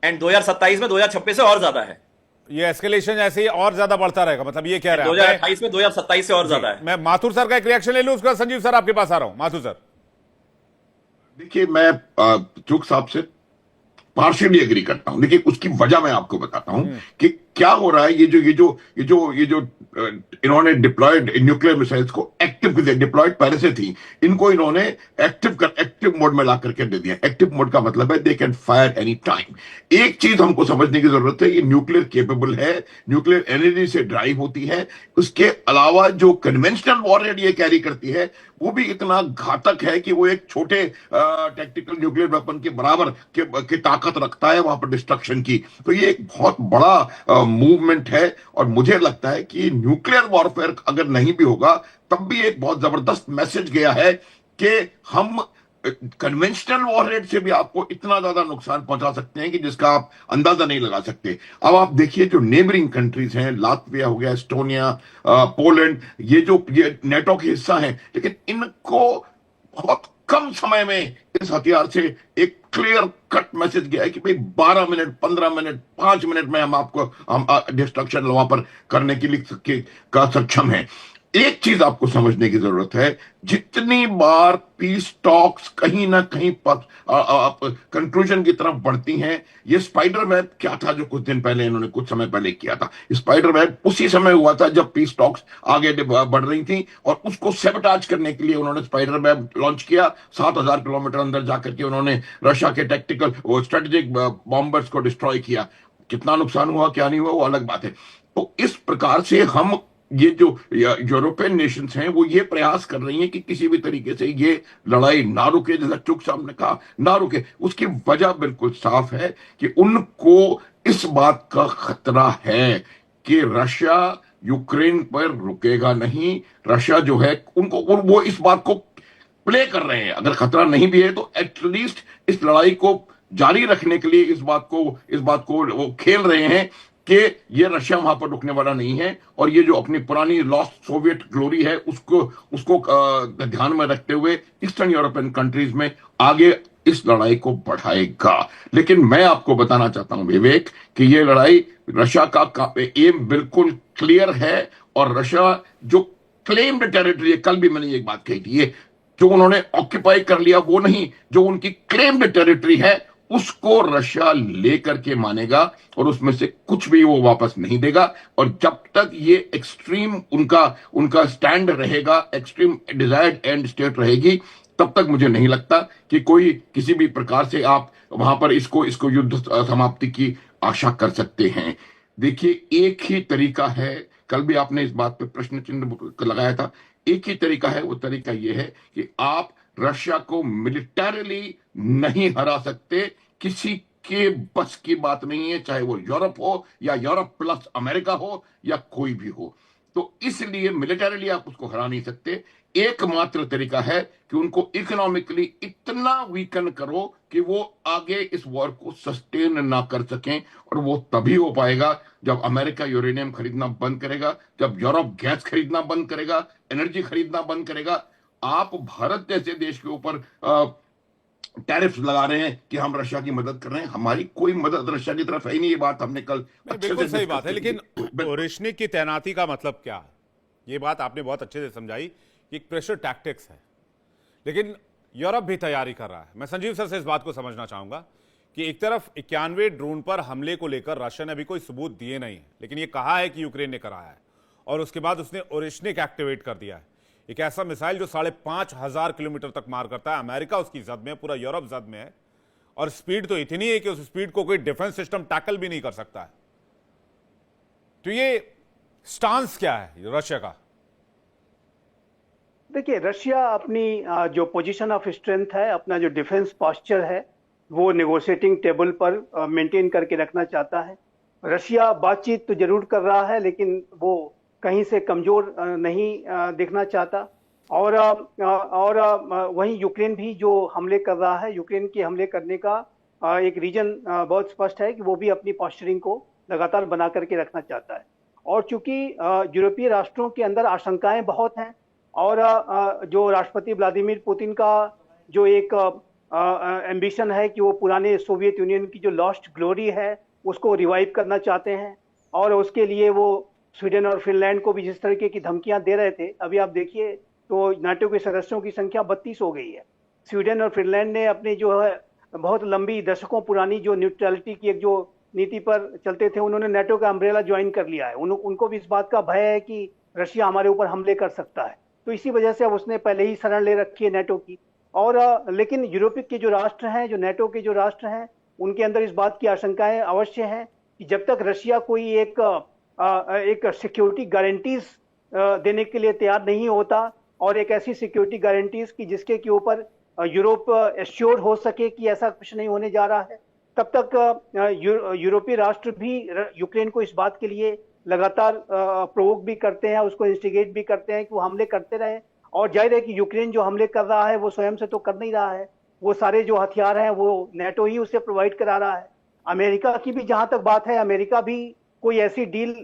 एंड 2027 में 2026 से और ज्यादा है। ये एस्केलेशन ऐसे ही और ज्यादा बढ़ता रहेगा, मतलब ये कह रहे हैं 2028 में 2027 से और ज्यादा है। मैं माथुर सर का एक रिएक्शन ले लूं, उसका संजीव सर आपके पास आ रहा हूं। माथुर सर, देखिए, मैं चुग साहब से पार्शियली एग्री करता हूं। देखिए, उसकी वजह मैं आपको बताता हूं कि क्या हो रहा है। ये जो इन्होंने डिप्लॉयड न्यूक्लियर मिसाइल्स को एक्टिव कर दिया, डिप्लॉयड पहले से थी, इनको इन्होंने एक्टिव मोड में ला करके दे दिया। एक्टिव मोड का मतलब है they can fire any time. एक चीज हमको समझने की जरूरत है, ये न्यूक्लियर केपेबल है, न्यूक्लियर एनर्जी से ड्राइव होती है। उसके अलावा जो कन्वेंशनल वॉरहेड ये कैरी करती है, वो भी इतना घातक है कि वो एक छोटे टैक्टिकल न्यूक्लियर वेपन के बराबर की ताकत रखता है वहां पर डिस्ट्रक्शन की। तो ये एक बहुत बड़ा मूवमेंट है, और मुझे लगता है कि न्यूक्लियर वॉरफेयर अगर नहीं भी होगा, तब भी एक बहुत जबरदस्त मैसेज गया है कि हम कन्वेंशनल वॉरहेड से भी आपको इतना ज्यादा नुकसान पहुंचा सकते हैं कि जिसका आप अंदाजा नहीं लगा सकते। अब आप देखिए, जो नेबरिंग कंट्रीज हैं, लातविया हो गया, एस्टोनिया, पोलैंड, ये नेटो के हिस्सा हैं, लेकिन इनको बहुत कम समय में इस हथियार से एक क्लियर कट मैसेज गया है कि भाई 12 मिनट, 15 मिनट, 5 मिनट में हम डिस्ट्रक्शन वहां पर करने के लिए का सक्षम है। एक चीज आपको समझने की जरूरत है, जितनी बार पीस टॉक्स कहीं ना कहीं कंक्लूजन की तरफ बढ़ती हैं, ये स्पाइडर वेब क्या था जो कुछ दिन पहले इन्होंने कुछ समय पहले किया था, स्पाइडर वेब उसी समय हुआ था जब पीस टॉक्स आगे बढ़ रही थी, और उसको सेबटाज करने के लिए उन्होंने स्पाइडर वेब लॉन्च किया। 7,000 किलोमीटर अंदर जाकर के उन्होंने रशिया के टैक्टिकल स्ट्रेटेजिक बॉम्बर्स को डिस्ट्रॉय किया। कितना नुकसान हुआ क्या नहीं हुआ वो अलग बात है। तो इस प्रकार से हम, ये जो यूरोपियन नेशंस हैं वो ये प्रयास कर रही हैं कि किसी भी तरीके से ये लड़ाई ना रुके, जैसा चुक साहब ने कहा ना रुके। उसकी वजह बिल्कुल साफ है कि उनको इस बात का खतरा है कि रशिया यूक्रेन पर रुकेगा नहीं। रशिया जो है उनको, वो इस बात को प्ले कर रहे हैं, अगर खतरा नहीं भी है तो एटलीस्ट इस लड़ाई को जारी रखने के लिए इस बात को वो खेल रहे हैं कि ये रशिया वहां पर रुकने वाला नहीं है, और ये जो अपनी पुरानी लॉस्ट सोवियत ग्लोरी है उसको ध्यान में रखते हुए ईस्टर्न यूरोपियन कंट्रीज में आगे इस लड़ाई को बढ़ाएगा। लेकिन मैं आपको बताना चाहता हूं विवेक कि ये लड़ाई रशिया का एम बिल्कुल क्लियर है, और रशिया जो क्लेम्ड टेरिटरी है, कल भी मैंने एक बात कही थी, ये जो उन्होंने ऑक्यूपाई कर लिया वो नहीं, जो उनकी क्लेम्ड टेरिटरी है उसको रशिया लेकर के मानेगा, और उसमें से कुछ भी वो वापस नहीं देगा। और जब तक ये एक्सट्रीम उनका स्टैंड रहेगा, एक्सट्रीम डिजायर्ड एंड स्टेट रहेगी, तब तक मुझे नहीं लगता कि कोई किसी भी प्रकार से आप वहां पर इसको युद्ध समाप्ति की आशा कर सकते हैं। देखिए, एक ही तरीका है, कल भी आपने इस बात पे प्रश्न चिन्ह लगाया था, एक ही तरीका है, वो तरीका ये है कि आप रशिया को मिलिटरीली नहीं हरा सकते, किसी के बस की बात नहीं है, चाहे वो यूरोप हो या यूरोप प्लस अमेरिका हो या कोई भी हो। तो इसलिए मिलिटरीली आप उसको हरा नहीं सकते। एकमात्र तरीका है कि उनको इकोनॉमिकली इतना वीकन करो कि वो आगे इस वॉर को सस्टेन ना कर सकें, और वो तभी हो पाएगा जब अमेरिका यूरेनियम खरीदना बंद करेगा, जब यूरोप गैस खरीदना बंद करेगा, एनर्जी खरीदना बंद करेगा। आप भारत जैसे देश के ऊपर टैरिफ्स लगा रहे हैं कि हम रशिया की मदद कर रहे हैं, हमारी कोई मदद रशिया की तरफ है ही नहीं। ये बात हमने कल बिल्कुल सही बात है, लेकिन ओरिशनिक की तैनाती का मतलब क्या है, ये बात आपने बहुत अच्छे से समझाई कि एक प्रेशर टैक्टिक्स है, लेकिन यूरोप भी तैयारी कर रहा है। मैं संजीव सर से इस बात को समझना चाहूंगा कि एक तरफ 91 ड्रोन पर हमले को लेकर रशिया ने अभी कोई सबूत दिए नहीं है, लेकिन ये कहा है कि यूक्रेन ने कराया है, और उसके बाद उसने ओरिशनिक एक्टिवेट कर दिया है, एक ऐसा मिसाइल जो 5,500 किलोमीटर तक मार करता है। अमेरिका उसकी जद में है, पूरा यूरोप जद में है, और स्पीड तो इतनी है कि उस स्पीड को कोई डिफेंस सिस्टम टैकल भी नहीं कर सकता है। तो ये स्टांस क्या है रशिया का? देखिए, रशिया अपनी जो पोजीशन ऑफ स्ट्रेंथ है, अपना जो डिफेंस पोस्चर है, वो नेगोशिएटिंग टेबल पर मेंटेन करके रखना चाहता है। रशिया बातचीत तो जरूर कर रहा है, लेकिन वो कहीं से कमजोर नहीं दिखना चाहता। और वहीं यूक्रेन भी जो हमले कर रहा है, यूक्रेन के हमले करने का एक रीजन बहुत स्पष्ट है कि वो भी अपनी पोस्चरिंग को लगातार बना करके रखना चाहता है। और चूंकि यूरोपीय राष्ट्रों के अंदर आशंकाएं बहुत हैं, और जो राष्ट्रपति व्लादिमीर पुतिन का जो एक एम्बिशन है कि वो पुराने सोवियत यूनियन की जो लॉस्ट ग्लोरी है उसको रिवाइव करना चाहते हैं, और उसके लिए वो स्वीडन और फिनलैंड को भी जिस तरीके की धमकियां दे रहे थे, अभी आप देखिए तो नाटो के सदस्यों की संख्या 32 हो गई है। स्वीडन और फिनलैंड ने अपनी जो है बहुत लंबी दशकों पुरानी जो न्यूट्रलिटी की एक जो नीति पर चलते थे, उन्होंने नाटो का अम्ब्रेला ज्वाइन कर लिया है। उनको भी इस बात का भय है कि रशिया हमारे ऊपर हमले कर सकता है, तो इसी वजह से अब उसने पहले ही शरण ले रखी है नाटो की। और लेकिन यूरोपीय के जो राष्ट्र हैं, जो नाटो के जो राष्ट्र हैं, उनके अंदर इस बात की आशंकाएं अवश्य हैं कि जब तक रशिया कोई एक सिक्योरिटी गारंटीज देने के लिए तैयार नहीं होता, और एक ऐसी सिक्योरिटी गारंटीज की जिसके के ऊपर यूरोप एश्योर हो सके कि ऐसा कुछ नहीं होने जा रहा है, तब तक यूरोपीय राष्ट्र भी यूक्रेन को इस बात के लिए लगातार प्रोवोक भी करते हैं, उसको इंस्टिगेट भी करते हैं कि वो हमले करते रहे। और जाहिर है कि यूक्रेन जो हमले कर रहा है वो स्वयं से तो कर नहीं रहा है, वो सारे जो हथियार हैं वो नाटो ही उसे प्रोवाइड करा रहा है। अमेरिका की भी जहां तक बात है, अमेरिका भी कोई ऐसी डील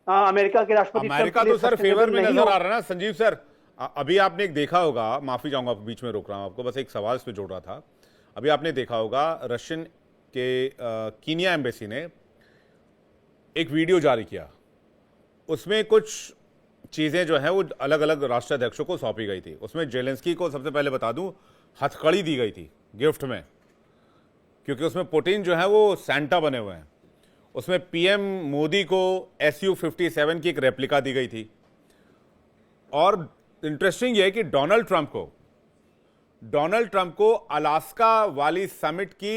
अमेरिका के राष्ट्रपति अमेरिका तो सर फेवर में नजर आ रहा है ना संजीव सर। अभी आपने एक देखा होगा, माफी चाहूंगा बीच में रोक रहा हूं आपको, बस एक सवाल इस पे जोड़ रहा था। अभी आपने देखा होगा रशियन के कीनिया एम्बेसी ने एक वीडियो जारी किया, उसमें कुछ चीजें जो है वो अलग अलग राष्ट्राध्यक्षों को सौंपी गई थी। उसमें जेलेंस्की को सबसे पहले बता दूं हथकड़ी दी गई थी गिफ्ट में, क्योंकि उसमें पुतिन जो है वो सैंटा बने हुए हैं। उसमें पीएम मोदी को Su-57 की एक रेप्लिका दी गई थी। और इंटरेस्टिंग यह है कि डोनाल्ड ट्रंप को अलास्का वाली समिट की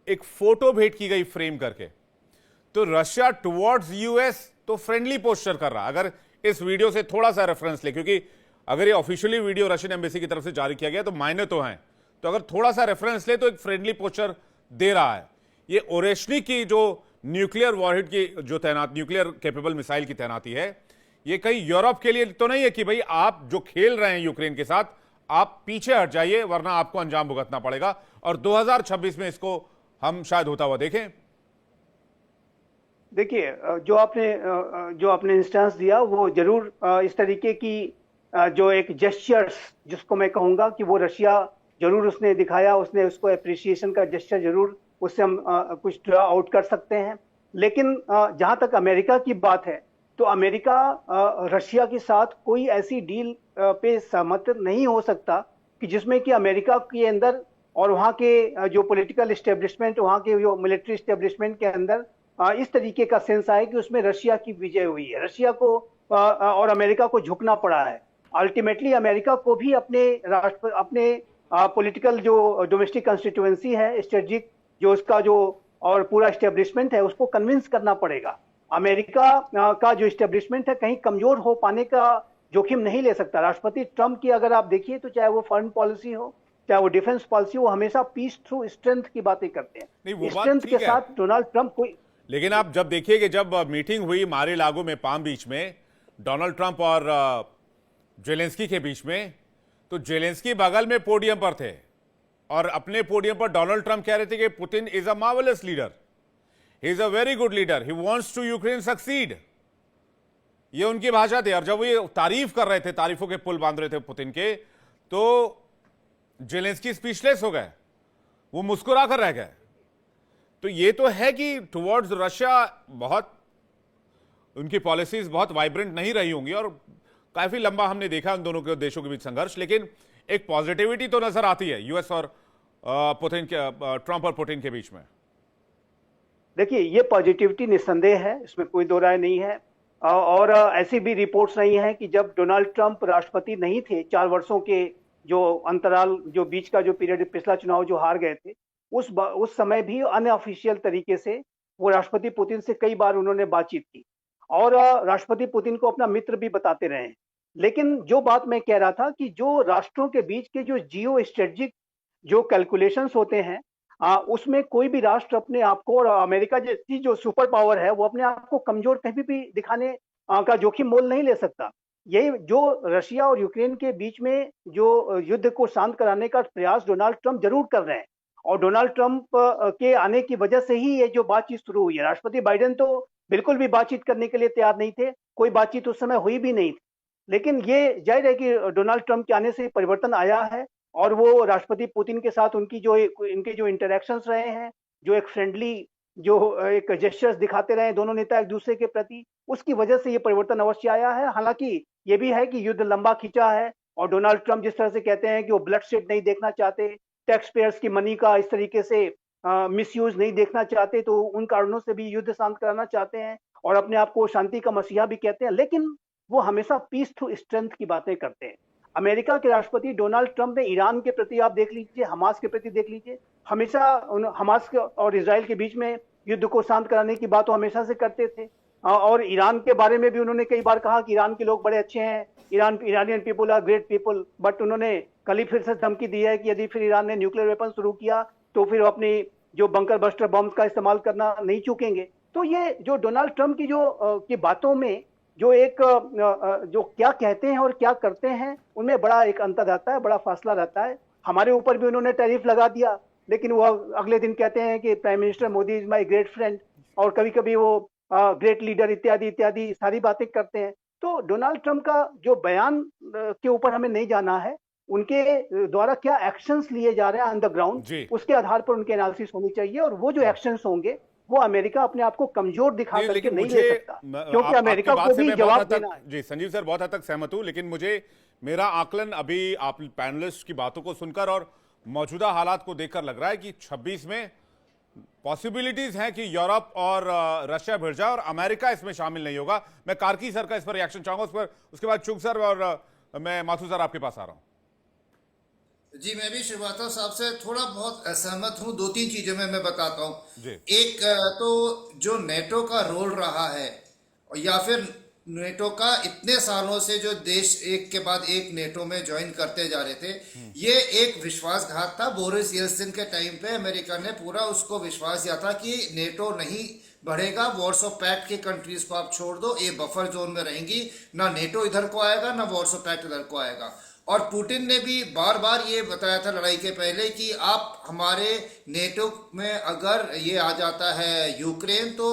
एक फोटो भेंट की गई फ्रेम करके। तो रशिया टुवर्ड्स यूएस तो फ्रेंडली पोस्चर कर रहा। अगर इस वीडियो से थोड़ा सा रेफरेंस ले, क्योंकि अगर ये ऑफिशियली वीडियो रशियन एम्बेसी की तरफ से जारी किया गया तो मायने तो हैं, तो अगर थोड़ा सा रेफरेंस ले तो एक फ्रेंडली पोस्चर दे रहा है। ये ओरेशनी की जो न्यूक्लियर वॉरहेड की जो तैनात न्यूक्लियर कैपेबल मिसाइल की तैनाती है, ये कहीं यूरोप के लिए तो नहीं है कि भाई आप जो खेल रहे हैं यूक्रेन के साथ आप पीछे हट जाइए वरना आपको अंजाम भुगतना पड़ेगा। और 2026 में इसको हम शायद होता हुआ देखें। देखिए, जो आपने इंस्टेंस दिया वो जरूर इस तरीके की जो एक जेस्चर्स जिसको मैं कहूंगा कि वो रशिया जरूर उसने दिखाया, उसने उसको एप्रिसिएशन का जेस्चर जरूर उससे हम कुछ ड्रा आउट कर सकते हैं। लेकिन जहां तक अमेरिका की बात है तो अमेरिका रशिया के साथ कोई ऐसी डील पे सहमत नहीं हो सकता कि जिसमें कि अमेरिका के अंदर और वहां के जो पॉलिटिकल एस्टेब्लिशमेंट, वहां के जो मिलिट्री एस्टेब्लिशमेंट के अंदर इस तरीके का सेंस आए कि उसमें रशिया की विजय हुई है, रशिया को और अमेरिका को झुकना पड़ा है। अल्टीमेटली अमेरिका को भी अपने पॉलिटिकल जो डोमेस्टिक कंस्टिट्यूएंसी है, स्ट्रेटेजिक जो उसका जो और पूरा एस्टेब्लिशमेंट है, उसको कन्विंस करना पड़ेगा। अमेरिका का जो एस्टेब्लिशमेंट है कहीं कमजोर हो पाने का जोखिम नहीं ले सकता। राष्ट्रपति ट्रंप की अगर आप देखिए तो चाहे वो फॉरेन पॉलिसी हो, चाहे वो डिफेंस पॉलिसी हो, हमेशा पीस थ्रू स्ट्रेंथ की बातें करते हैं। स्ट्रेंथ के साथ डोनाल्ड ट्रंप कोई, लेकिन आप जब देखिए कि जब मीटिंग हुई मारे लागो में पाम बीच में डोनाल्ड ट्रंप और जेलेंस्की के बीच में, तो जेलेंस्की बगल में पोडियम पर थे और अपने पोडियम पर डोनाल्ड ट्रंप कह रहे थे कि Putin is a marvellous leader, he is a very good leader, he wants to Ukraine succeed. ये उनकी भाषा थी। और जब वो ये तारीफ कर रहे थे, तारीफों के पुल बांध रहे थे पुतिन के, तो जेलेंस्की स्पीचलेस हो गए, वो मुस्कुरा कर रह गए। तो ये तो है कि टुवर्ड्स रशिया बहुत उनकी पॉलिसीज बहुत वाइब्रेंट नहीं रही होंगी और काफी लंबा हमने देखा उन दोनों के देशों के बीच संघर्ष, लेकिन एक पॉजिटिविटी तो नजर आती है यूएस और ट्रंप और पुतिन के बीच में। देखिए, ये पॉजिटिविटी निस्संदेह है, इसमें कोई दो राय नहीं है। और ऐसी भी रिपोर्ट्स नहीं है कि जब डोनाल्ड ट्रंप राष्ट्रपति नहीं थे, 4 वर्षों के जो अंतराल, जो बीच का जो पीरियड, पिछला चुनाव जो हार गए थे, उस समय भी अनऑफिशियल तरीके से वो राष्ट्रपति पुतिन से कई बार उन्होंने बातचीत की और राष्ट्रपति पुतिन को अपना मित्र भी बताते रहे। लेकिन जो बात मैं कह रहा था कि जो राष्ट्रों के बीच के जो जियो स्ट्रेटेजिक जो कैलकुलेशंस होते हैं, उसमें कोई भी राष्ट्र अपने आप को, और अमेरिका जैसी जो सुपर पावर है वो अपने आप को कमजोर कभी भी दिखाने का जोखिम मोल नहीं ले सकता। यही जो रशिया और यूक्रेन के बीच में जो युद्ध को शांत कराने का प्रयास डोनाल्ड ट्रंप जरूर कर रहे हैं और डोनाल्ड ट्रंप के आने की वजह से ही ये जो बातचीत शुरू हुई है। राष्ट्रपति बाइडेन तो बिल्कुल भी बातचीत करने के लिए तैयार नहीं थे, कोई बातचीत उस समय हुई भी नहीं थी। लेकिन ये जाहिर है कि डोनाल्ड ट्रंप के आने से परिवर्तन आया है और वो राष्ट्रपति पुतिन के साथ उनकी जो इनके जो इंटरेक्शंस रहे हैं, जो एक फ्रेंडली जो एक जेस्चर्स दिखाते रहे दोनों नेता एक दूसरे के प्रति, उसकी वजह से ये परिवर्तन अवश्य आया है। हालांकि ये भी है कि युद्ध लंबा खींचा है और डोनाल्ड ट्रंप जिस तरह से कहते हैं कि वो ब्लड शेड नहीं देखना चाहते, टैक्स पेयर्स की मनी का इस तरीके से मिसयूज नहीं देखना चाहते, तो उन कारणों से भी युद्ध शांत कराना चाहते हैं और अपने आप को शांति का मसीहा भी कहते हैं। लेकिन वो हमेशा पीस थ्रू स्ट्रेंथ की बातें करते हैं। अमेरिका के राष्ट्रपति डोनाल्ड ट्रंप ने ईरान के प्रति आप देख लीजिए, हमास के प्रति देख लीजिए, हमेशा हमास और इजराइल के बीच में युद्ध को शांत कराने की बात वो हमेशा से करते थे। और ईरान के बारे में भी उन्होंने कई बार कहा कि ईरान के लोग बड़े अच्छे हैं, Iranian people are great people. But उन्होंने कल ही फिर से धमकी दी है कि यदि फिर ईरान ने न्यूक्लियर वेपन शुरू किया तो फिर अपनी जो बंकर बस्टर बॉम्ब का इस्तेमाल करना नहीं चूकेंगे। तो ये जो डोनाल्ड ट्रंप की की बातों में जो एक जो क्या कहते हैं और क्या करते हैं उनमें बड़ा एक अंतर रहता है, बड़ा फासला रहता है। हमारे ऊपर भी उन्होंने टैरिफ लगा दिया, लेकिन वो अगले दिन कहते हैं कि prime minister Modi is my great friend, और कभी कभी वो ग्रेट लीडर इत्यादि इत्यादि सारी बातें करते हैं। तो डोनाल्ड ट्रंप का जो बयान के ऊपर हमें नहीं जाना है, उनके द्वारा क्या एक्शंस लिए जा रहे हैं ऑन द ग्राउंड, उसके आधार पर उनके एनालिसिस होनी चाहिए और वो जो एक्शंस होंगे वो अमेरिका अपने आप को कमजोर दिखा नहीं, करके लेकिन नहीं मुझे ले सकता, क्योंकि आपकी अमेरिका बात को से भी मैं बहुत जवाब हद तक, देना है। जी संजीव सर, बहुत हद तक सहमत हूं, लेकिन मुझे मेरा आकलन अभी आप पैनलिस्ट की बातों को सुनकर और मौजूदा हालात को देखकर लग रहा है कि 26 में पॉसिबिलिटीज हैं कि यूरोप और रशिया भिड़ जाए और अमेरिका इसमें शामिल नहीं होगा। मैं कार्की सर का इस पर रिएक्शन चाहूंगा, उस पर उसके बाद चुग सर और मैं माथुर सर आपके पास आ रहा हूं। जी, मैं भी श्रीवास्तव साहब से थोड़ा बहुत असहमत हूँ। दो तीन चीजों में मैं बताता जी। हूँ। एक तो जो नेटो का रोल रहा है, या फिर नेटो का इतने सालों से जो देश एक के बाद एक नेटो में ज्वाइन करते जा रहे थे, ये एक विश्वासघात था। बोरिस येल्सिन के टाइम पे अमेरिका ने पूरा उसको विश्वास दिया था कि नेटो नहीं बढ़ेगा, वॉर्सो पैक्ट की कंट्रीज को आप छोड़ दो, ये बफर जोन में रहेंगी, ना नेटो इधर को आएगा ना वॉर्सो पैक्ट इधर को आएगा। और पुतिन ने भी बार बार ये बताया था लड़ाई के पहले कि आप हमारे नेटो में अगर ये आ जाता है यूक्रेन, तो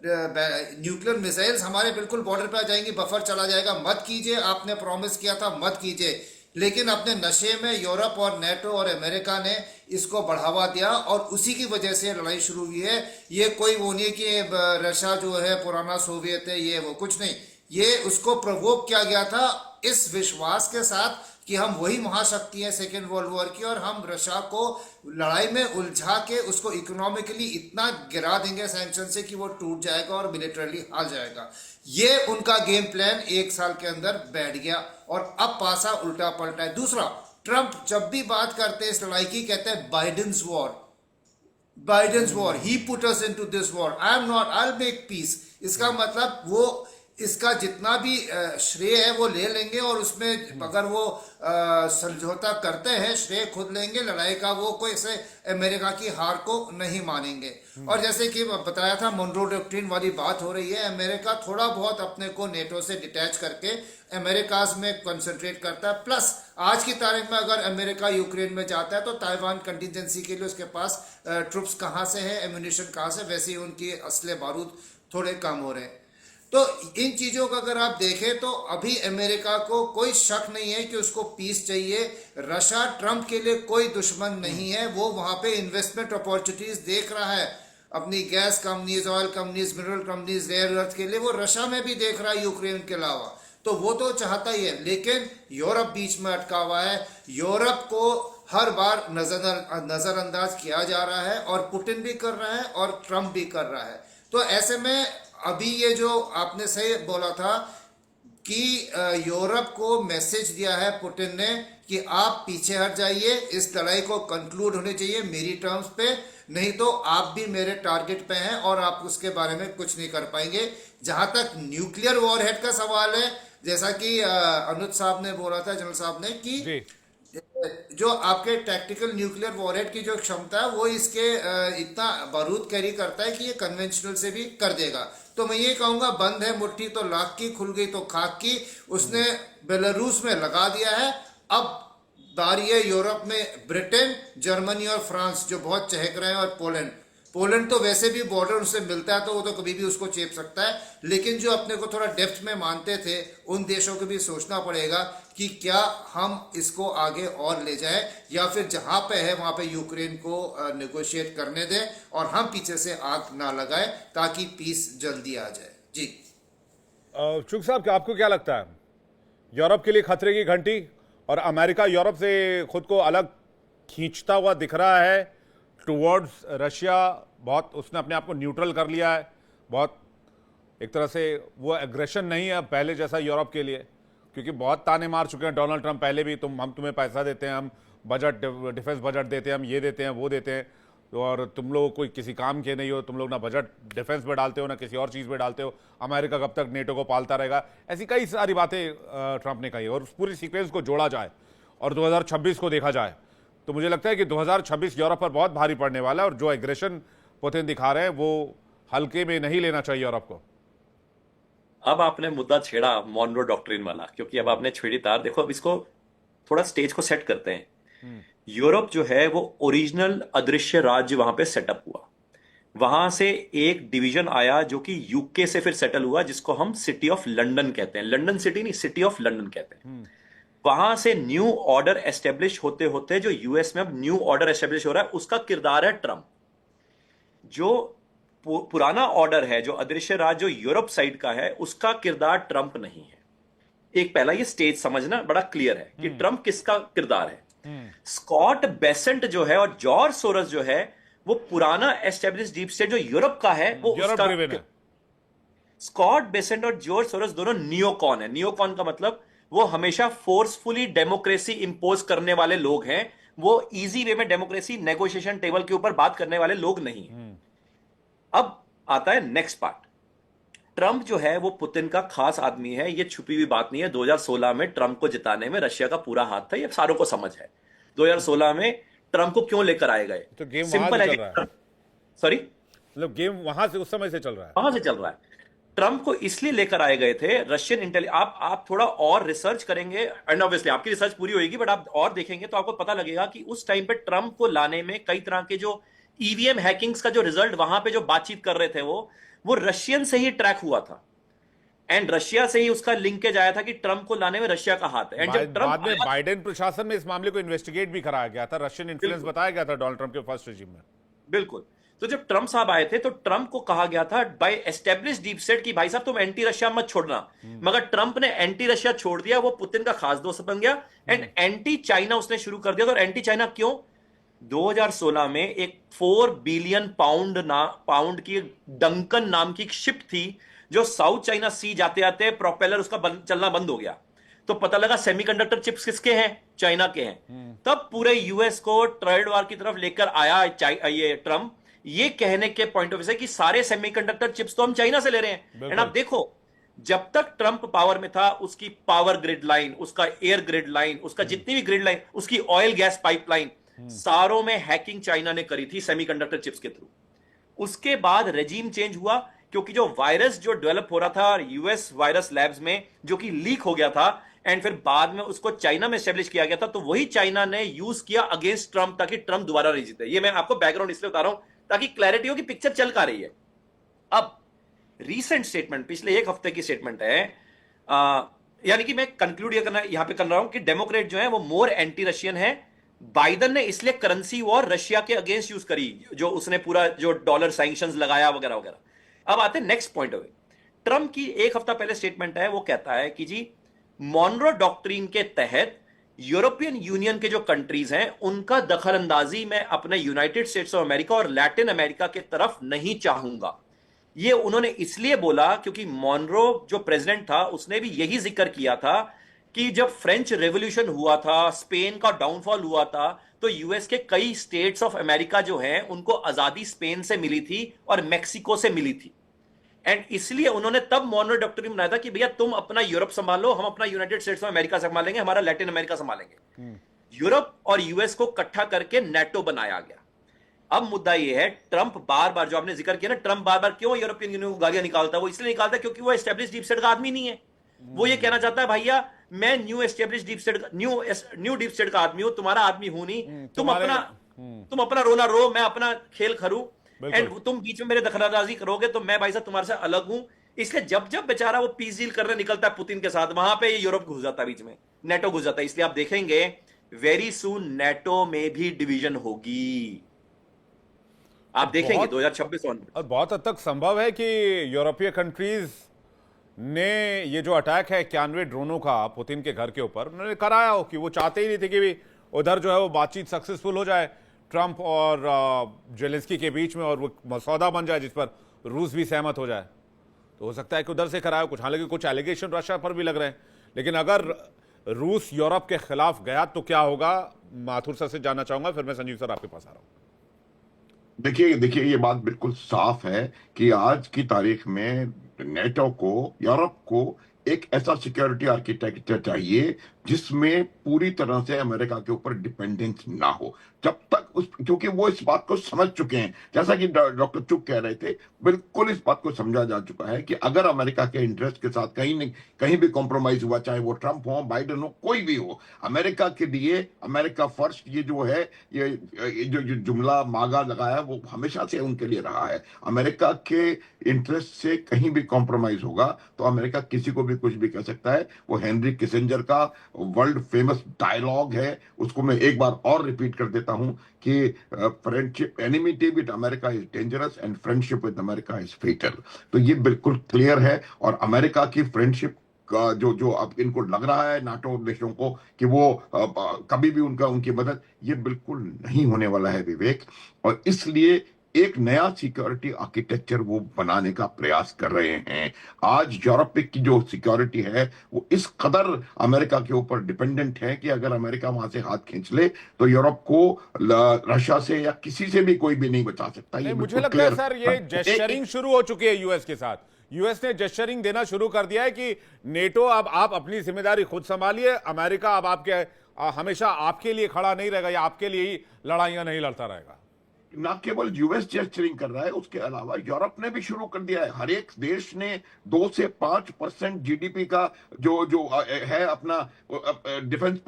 न्यूक्लियर मिसाइल्स हमारे बिल्कुल बॉर्डर पे आ जाएंगी, बफर चला जाएगा, मत कीजिए। आपने प्रॉमिस किया था, मत कीजिए। लेकिन अपने नशे में यूरोप और नेटो और अमेरिका ने इसको बढ़ावा दिया और उसी की वजह से लड़ाई शुरू हुई है। ये कोई वो नहीं कि रशिया जो है पुराना सोवियत है, ये वो कुछ नहीं। ये उसको प्रवोक किया गया था इस विश्वास के साथ कि हम वही महाशक्ति है सेकेंड वर्ल्ड वॉर की, और हम रशिया को लड़ाई में उलझा के उसको इकोनॉमिकली इतना गिरा देंगे सैंक्शन से कि वो टूट जाएगा और मिलिटरली हार जाएगा। ये उनका गेम प्लान एक साल के अंदर बैठ गया और अब पासा उल्टा पलटा है। दूसरा, ट्रंप जब भी बात करते हैं इस लड़ाई की, कहते हैं Biden's war, Biden's war, he put us into this war, I am not, I will make peace. इसका मतलब वो इसका जितना भी श्रेय है वो ले लेंगे और उसमें अगर वो समझौता करते हैं श्रेय खुद लेंगे। लड़ाई का वो कोई से अमेरिका की हार को नहीं मानेंगे। और जैसे कि बताया था, मोनरो डॉक्ट्रिन वाली बात हो रही है। अमेरिका थोड़ा बहुत अपने को नेटो से डिटैच करके अमेरिकाज में कंसंट्रेट करता है। प्लस आज की तारीख में अगर अमेरिका यूक्रेन में जाता है तो ताइवान कंटिजेंसी के लिए उसके पास ट्रुप्स कहाँ से है, एम्यूनिशन कहाँ से, वैसे ही उनकी असले बारूद थोड़े कम हो रहे हैं। तो इन चीजों का अगर आप देखें तो अभी अमेरिका को कोई शक नहीं है कि उसको पीस चाहिए। रशिया ट्रंप के लिए कोई दुश्मन नहीं है, वो वहां पे इन्वेस्टमेंट अपॉर्चुनिटीज देख रहा है अपनी gas companies, oil companies, mineral companies, rare earth के लिए। वो रशिया में भी देख रहा है यूक्रेन के अलावा, तो वो तो चाहता ही है। लेकिन यूरोप बीच में अटका हुआ है। यूरोप को हर बार नजरअंदाज किया जा रहा है और पुतिन भी कर रहा है और ट्रंप भी कर रहा है। तो ऐसे में अभी ये जो आपने सही बोला था कि यूरोप को मैसेज दिया है पुतिन ने कि आप पीछे हट जाइए, इस लड़ाई को कंक्लूड होनी चाहिए मेरी टर्म्स पे, नहीं तो आप भी मेरे टारगेट पे हैं और आप उसके बारे में कुछ नहीं कर पाएंगे। जहां तक न्यूक्लियर वॉरहेड का सवाल है, जैसा कि अनुज साहब ने बोला था, जनरल साहब ने, कि जो आपके टैक्टिकल न्यूक्लियर वॉरहेड की जो क्षमता है वो इसके इतना बारूद कैरी करता है कि ये कन्वेंशनल से भी कर देगा। तो मैं ये कहूंगा, बंद है मुट्ठी तो लाख की, खुल गई तो खाक की। उसने बेलारूस में लगा दिया है। अब बारी है यूरोप में ब्रिटेन, जर्मनी और फ्रांस जो बहुत चहक रहे हैं, और पोलैंड तो वैसे भी बॉर्डर उससे मिलता है तो वो तो कभी भी उसको चेप सकता है। लेकिन जो अपने को थोड़ा डेप्थ में मानते थे, उन देशों को भी सोचना पड़ेगा कि क्या हम इसको आगे और ले जाएं या फिर जहां पे है वहां पे यूक्रेन को नेगोशिएट करने दें और हम पीछे से आग ना लगाएं ताकि पीस जल्दी आ जाए। जी चुग साहब, आपको क्या लगता है, यूरोप के लिए खतरे की घंटी और अमेरिका यूरोप से खुद को अलग खींचता हुआ दिख रहा है टुवर्ड्स रशिया? बहुत उसने अपने आप को न्यूट्रल कर लिया है, बहुत एक तरह से वो एग्रेशन नहीं है अब पहले जैसा यूरोप के लिए, क्योंकि बहुत ताने मार चुके हैं डोनाल्ड ट्रंप पहले भी, हम तुम्हें पैसा देते हैं, हम बजट, डिफेंस बजट देते हैं, हम ये देते हैं, वो देते हैं, और तुम लोग कोई किसी काम के नहीं हो, तुम लोग ना बजट डिफेंस में डालते हो ना किसी और चीज़ में डालते हो, अमेरिका कब तक नेटो को पालता रहेगा। ऐसी कई सारी बातें ट्रंप ने कही। और उस पूरी सीक्वेंस को जोड़ा जाए और 2026 को देखा जाए तो मुझे लगता है कि 2026 यूरोप पर बहुत भारी पड़ने वाला है, और जो एग्रेशन पुतिन दिखा रहे हैं वो हल्के में नहीं लेना चाहिए यूरोप को। अब आपने मुद्दा छेड़ा मॉनरो डॉक्ट्रिन वाला, क्योंकि अब आपने छेड़ी तार। देखो, अब इसको थोड़ा स्टेज को सेट करते हैं। यूरोप जो है वो ओरिजिनल अदृश्य राज्य वहां पे सेटअप हुआ, वहां से एक डिवीजन आया जो कि यूके से फिर सेटल हुआ, जिसको हम सिटी ऑफ लंदन कहते हैं। लंदन सिटी नहीं, सिटी ऑफ लंदन कहते हैं। वहां से न्यू ऑर्डर एस्टेब्लिश होते होते जो यूएस में अब न्यू ऑर्डर एस्टेब्लिश हो रहा है, उसका किरदार है ट्रंप, जो पुराना ऑर्डर है, जो अदृश्य राज जो यूरोप साइड का है, उसका किरदार ट्रंप नहीं है। एक पहला ये स्टेज समझना बड़ा क्लियर है कि ट्रंप किसका किरदार है। स्कॉट बेसेंट जो है और जॉर्ज सोरस जो है, वो पुराना एस्टेब्लिश डीप स्टेट जो यूरोप का है, वो यूरोप उसका ड्रिवन है। स्कॉट बेसेंट और जॉर्ज सोरस दोनों नियोकॉन है। नियोकॉन का मतलब वो हमेशा फोर्सफुली डेमोक्रेसी इंपोज करने वाले लोग हैं, वो इजी वे में डेमोक्रेसी नेगोशिएशन टेबल के ऊपर बात करने वाले लोग नहीं हैं। अब आता है नेक्स्ट पार्ट। ट्रंप जो है वो पुतिन का खास आदमी है, ये छुपी हुई बात नहीं है। 2016 में ट्रंप को जिताने में रशिया का पूरा हाथ था, ये सारों को समझ है। 2016 में ट्रंप को क्यों लेकर आए गए? तो गेम वहां सिंपल से है चल रहा है। सॉरी, मतलब गेम वहां से उस समय से चल रहा है। वहां से चल रहा है। ट्रंप को इसलिए लेकर आए गए थे रशियन इंटेलिजेंस। आप थोड़ा और रिसर्च करेंगे, एंड ऑब्वियसली आपकी रिसर्च पूरी होगी, बट आप और देखेंगे तो आपको पता लगेगा कि उस टाइम पे ट्रंप को लाने में कई तरह के जो ईवीएम हैकिंग्स का जो रिजल्ट वहां पे जो बातचीत कर रहे थे, वो रशियन से ही ट्रैक हुआ था, एंड रशिया से ही उसका लिंकेज आया था कि ट्रंप को लाने में रशिया का हाथ है। एंड जब ट्रंप बाद में बाइडेन प्रशासन में इस मामले को इन्वेस्टिगेट भी कराया गया था, रशियन इन्फ्लुएंस बताया गया था डोनाल्ड ट्रंप के फर्स्ट रेजिम में। बिल्कुल। तो जब ट्रंप साहब आए थे तो ट्रंप को कहा गया था बाय एस्टेब्लिश डीप स्टेट की भाई साहब तुम एंटी रशिया मत छोड़ना, मगर ट्रंप ने एंटी रशिया छोड़ दिया, वो पुतिन का खास दोस्त बन गया, एंड एंटी चाइना उसने शुरू कर दिया। तो एंटी चाइना क्यों? 2016 में एक 4 बिलियन पाउंड की डंकन नाम की एक शिप थी जो साउथ चाइना सी जाते आते प्रोपेलर उसका चलना बंद हो गया। तो पता लगा सेमीकंडक्टर चिप्स किसके हैं? चाइना के हैं। तब पूरे यूएस को ट्रेड वार की तरफ लेकर आया ये ट्रंप, ये कहने के पॉइंट ऑफ व्यू से कि सारे सेमीकंडक्टर चिप्स तो हम चाइना से ले रहे हैं। एंड आप देखो, जब तक ट्रंप पावर में था, उसकी पावर ग्रिड लाइन, उसका एयर ग्रिड लाइन, उसका जितनी भी ग्रिड लाइन, उसकी ऑयल गैस पाइपलाइन, सारों में हैकिंग चाइना ने करी थी सेमीकंडक्टर चिप्स के थ्रू। उसके बाद रेजीम चेंज हुआ, क्योंकि जो वायरस जो डेवलप हो रहा था यूएस वायरस लैब्स में, जो कि लीक हो गया था, एंड फिर बाद में उसको चाइना में एस्टेब्लिश किया गया था, तो वही चाइना ने यूज किया अगेंस्ट ट्रंप, ताकि ट्रंप दोबारा नहीं जीते। ये मैं आपको बैकग्राउंड इसलिए बता रहा हूं ताकि क्लैरिटी हो कि पिक्चर चल का रही है। अब रीसेंट स्टेटमेंट, पिछले एक हफ्ते की स्टेटमेंट है, यानी कि मैं कंक्लूड ये करना यहां पे कर रहा हूं कि डेमोक्रेट जो है वो मोर एंटी रशियन है। बाइडन ने इसलिए करेंसी वॉर रशिया के अगेंस्ट यूज करी, जो उसने पूरा जो डॉलर सैंक्शंस लगाया वगैरह वगैरह। अब आते हैं next point of view. Trump की एक हफ्ता पहले स्टेटमेंट है, वो कहता है कि जी मॉनरो डॉक्ट्रिन के तहत यूरोपियन यूनियन के जो कंट्रीज हैं उनका दखल अंदाजी मैं अपने यूनाइटेड स्टेट्स ऑफ अमेरिका और लैटिन अमेरिका के तरफ नहीं चाहूंगा। ये उन्होंने इसलिए बोला क्योंकि मॉनरो जो प्रेसिडेंट था उसने भी यही जिक्र किया था कि जब फ्रेंच रेवोल्यूशन हुआ था, स्पेन का डाउनफॉल हुआ था, तो यूएस के कई स्टेट्स ऑफ अमेरिका जो हैं उनको आजादी स्पेन से मिली थी और मेक्सिको से मिली थी। एंड इसलिए उन्होंने तब मॉनरो डॉक्ट्रिन बनाया था कि भैया तुम अपना यूरोप संभालो, हम अपना यूनाइटेड स्टेट्स ऑफ अमेरिका संभालेंगे, हमारा लैटिन अमेरिका संभालेंगे। यूरोप और यूएस को इकट्ठा करके नेटो बनाया गया। अब मुद्दा यह है, ट्रंप बार बार, जो आपने जिक्र किया ना, ट्रंप बार बार क्यों यूरोपियन यूनियन को गालियां निकालता है? वो इसलिए निकालता है क्योंकि वो एस्टेब्लिश डीप स्टेट का आदमी नहीं है। वो ये कहना चाहता है भैया मैं new establish deep state, new deep state का आदमी हूं, तुम्हारा आदमी हूं नहीं। तुम अपना रोना रो, मैं अपना खेल खरू, एंड तुम बीच में मेरे दखलंदाजी करोगे तो मैं भाई साहब तुम्हारे से अलग हूं। इसलिए जब जब बेचारा वो पीस डील करने निकलता है पुतिन के साथ, वहां पे यूरोप घुस जाता है, बीच में नेटो घुस जाता है। इसलिए आप देखेंगे वेरी सून नेटो में भी डिवीजन होगी, आप देखेंगे 2026 और बहुत हद तक संभव है कि यूरोपीय कंट्रीज ने ये जो अटैक है 91 ड्रोनों का पुतिन के घर के ऊपर, उन्होंने कराया हो कि वो चाहते ही नहीं थे कि भी उधर जो है वो बातचीत सक्सेसफुल हो जाए ट्रंप और जेलेंस्की के बीच में, और वो मसौदा बन जाए जिस पर रूस भी सहमत हो जाए। तो हो सकता है कि उधर से कराया कुछ, हालांकि कुछ एलिगेशन रशिया पर भी लग रहे हैं। लेकिन अगर रूस यूरोप के खिलाफ गया तो क्या होगा, माथुर सर से जानना चाहूंगा, फिर मैं संजीव सर आपके पास आ रहा हूं। देखिए ये बात बिल्कुल साफ है कि आज की तारीख में नेटो को, यूरोप को एक ऐसा सिक्योरिटी आर्किटेक्चर चाहिए जिसमें पूरी तरह से अमेरिका के ऊपर डिपेंडेंस ना हो। जब तक क्योंकि वो इस बात को समझ चुके हैं, जैसा कि डॉक्टर चुक कह रहे थे, बिल्कुल इस बात को समझा जा चुका है कि अगर अमेरिका के इंटरेस्ट के साथ कहीं भी कॉम्प्रोमाइज हुआ, चाहे वो ट्रंप हो, बाइडेन हो, कोई भी हो, अमेरिका के लिए अमेरिका फर्स्ट ये जो है, ये जो जुमला मागा लगाया वो हमेशा से उनके लिए रहा है। अमेरिका के इंटरेस्ट से कहीं भी कॉम्प्रोमाइज होगा तो अमेरिका किसी को भी भी कुछ भी कह सकता है। वो हेनरी किसिंजर का वर्ल्ड फेमस डायलॉग है, उसको मैं एक बार और रिपीट कर देता हूं कि friendship enmity with America is dangerous and friendship with America is fatal. तो ये बिल्कुल क्लियर है। और अमेरिका की फ्रेंडशिप का जो जो अब इनको लग रहा है नाटो देशों को कि वो कभी भी उनकी मदद, ये बिल्कुल नहीं होने वाला है विवेक। और इसलिए एक नया सिक्योरिटी आर्किटेक्चर वो बनाने का प्रयास कर रहे हैं। आज यूरोप की जो सिक्योरिटी है वो इस कदर अमेरिका के ऊपर डिपेंडेंट है कि अगर अमेरिका वहां से हाथ खींच ले तो यूरोप को रशिया से या किसी से भी कोई भी नहीं बचा सकता। नहीं, ये मुझे बिल्कुल लगता है क्लियर सर ये जेस्चरिंग शुरू हो चुकी है यूएस के साथ। यूएस ने जेस्चरिंग देना शुरू कर दिया है कि नेटो अब आप अपनी जिम्मेदारी खुद संभालिए, अमेरिका अब आपके हमेशा आपके लिए खड़ा नहीं रहेगा या आपके लिए ही लड़ाइयां नहीं लड़ता रहेगा। ना केवल यूएस जेस्चरिंग कर रहा है, उसके अलावा यूरोप ने भी शुरू कर दिया है। हर एक देश ने 2 से 5% जीडीपी का जो जो है अपना डिफेंस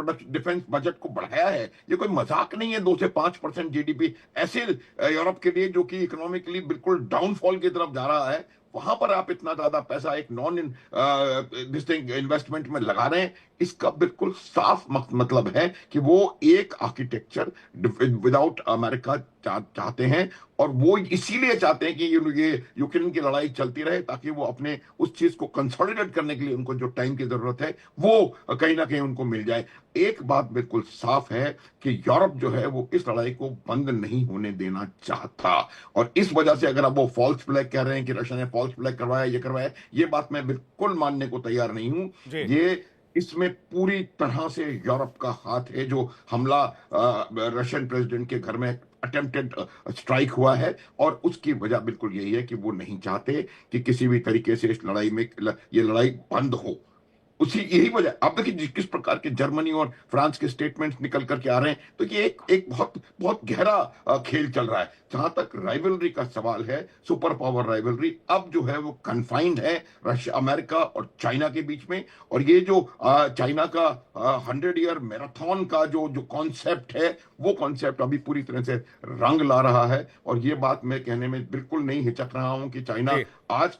बजट को बढ़ाया है। ये कोई मजाक नहीं है। 2 से 5% जीडीपी ऐसे यूरोप के लिए जो कि इकोनॉमिकली बिल्कुल डाउनफॉल की तरफ जा रहा है, वहां पर आप इतना ज्यादा पैसा एक नॉन इन्वेस्टमेंट में लगा रहे हैं। इसका बिल्कुल साफ मतलब है कि वो एक आर्किटेक्चर विदाउट अमेरिका चाहते हैं। और वो इसीलिए चाहते हैं कि ये यूक्रेन की लड़ाई चलती रहे ताकि वो अपने उस चीज को कंसोलिडेट करने के लिए उनको जो टाइम की जरूरत है वो कहीं ना कहीं उनको मिल जाए। एक बात बिल्कुल साफ है कि यूरोप जो है वो इस लड़ाई को बंद नहीं होने देना चाहता। और इस वजह से अगर अब वो फॉल्स फ्लैग कह रहे हैं कि रशिया ने फॉल्स फ्लैग करवाया, ये करवाया, ये बात मैं बिल्कुल मानने को तैयार नहीं हूं। ये इसमें पूरी तरह से यूरोप का हाथ है। जो हमला रशियन प्रेसिडेंट के घर में अटेम्प्टेड स्ट्राइक हुआ है, और उसकी वजह बिल्कुल यही है कि वो नहीं चाहते कि किसी भी तरीके से इस लड़ाई में ये लड़ाई बंद हो। उसी यही वजह आप देखिए किस प्रकार के जर्मनी और फ्रांस के स्टेटमेंट्स निकल करके आ रहे हैं। तो ये एक बहुत बहुत गहरा खेल चल रहा है। जहां तक राइवलरी का सवाल है, सुपर पावर राइवलरी अब जो है वो कन्फाइंड है रशिया, अमेरिका और चाइना के बीच में। और ये जो चाइना का 100 ईयर मैराथन का जो जो कॉन्सेप्ट है, वो कॉन्सेप्ट अभी पूरी तरह से रंग ला रहा है। और ये बात मैं कहने में बिल्कुल नहीं हिचक रहा हूं कि चाइना आज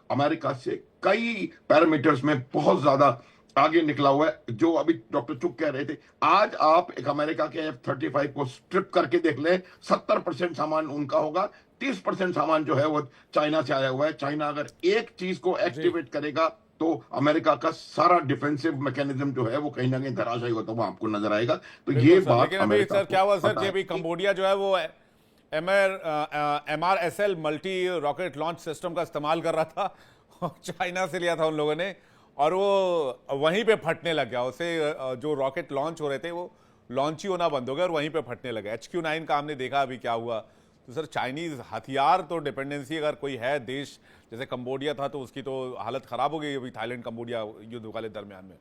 अमेरिका से कई पैरामीटर्स में बहुत ज्यादा आगे निकला हुआ है। जो अभी डॉक्टर चुक कह रहे थे, आज आप एक अमेरिका के F-35 को स्ट्रिप करके देख लें, 70% सामान उनका होगा, 30% सामान जो है वो चाइना से आया हुआ है। चाइना अगर एक चीज को एक्टिवेट करेगा तो अमेरिका का सारा डिफेंसिव मैकेनिज्म जो है वो कहीं ना कहीं धराशायी होता हुआ आपको नजर आएगा। तो ये बात लेकिन अभी सर क्या हुआ सर कि अभी कंबोडिया जो है वो MRSL multi rocket launch system का इस्तेमाल कर रहा था, चाइना से लिया था उन लोगों ने, और वो वहीं पे फटने लग गया। उसे जो रॉकेट लॉन्च हो रहे थे वो लॉन्च ही होना बंद हो गया और वहीं पे फटने लगे। HQ-9 का हमने देखा अभी क्या हुआ। तो सर चाइनीज हथियार तो डिपेंडेंसी अगर कोई है देश जैसे कंबोडिया था तो उसकी तो हालत खराब हो गई अभी थाईलैंड कंबोडिया युद्ध वाले दरमियान में।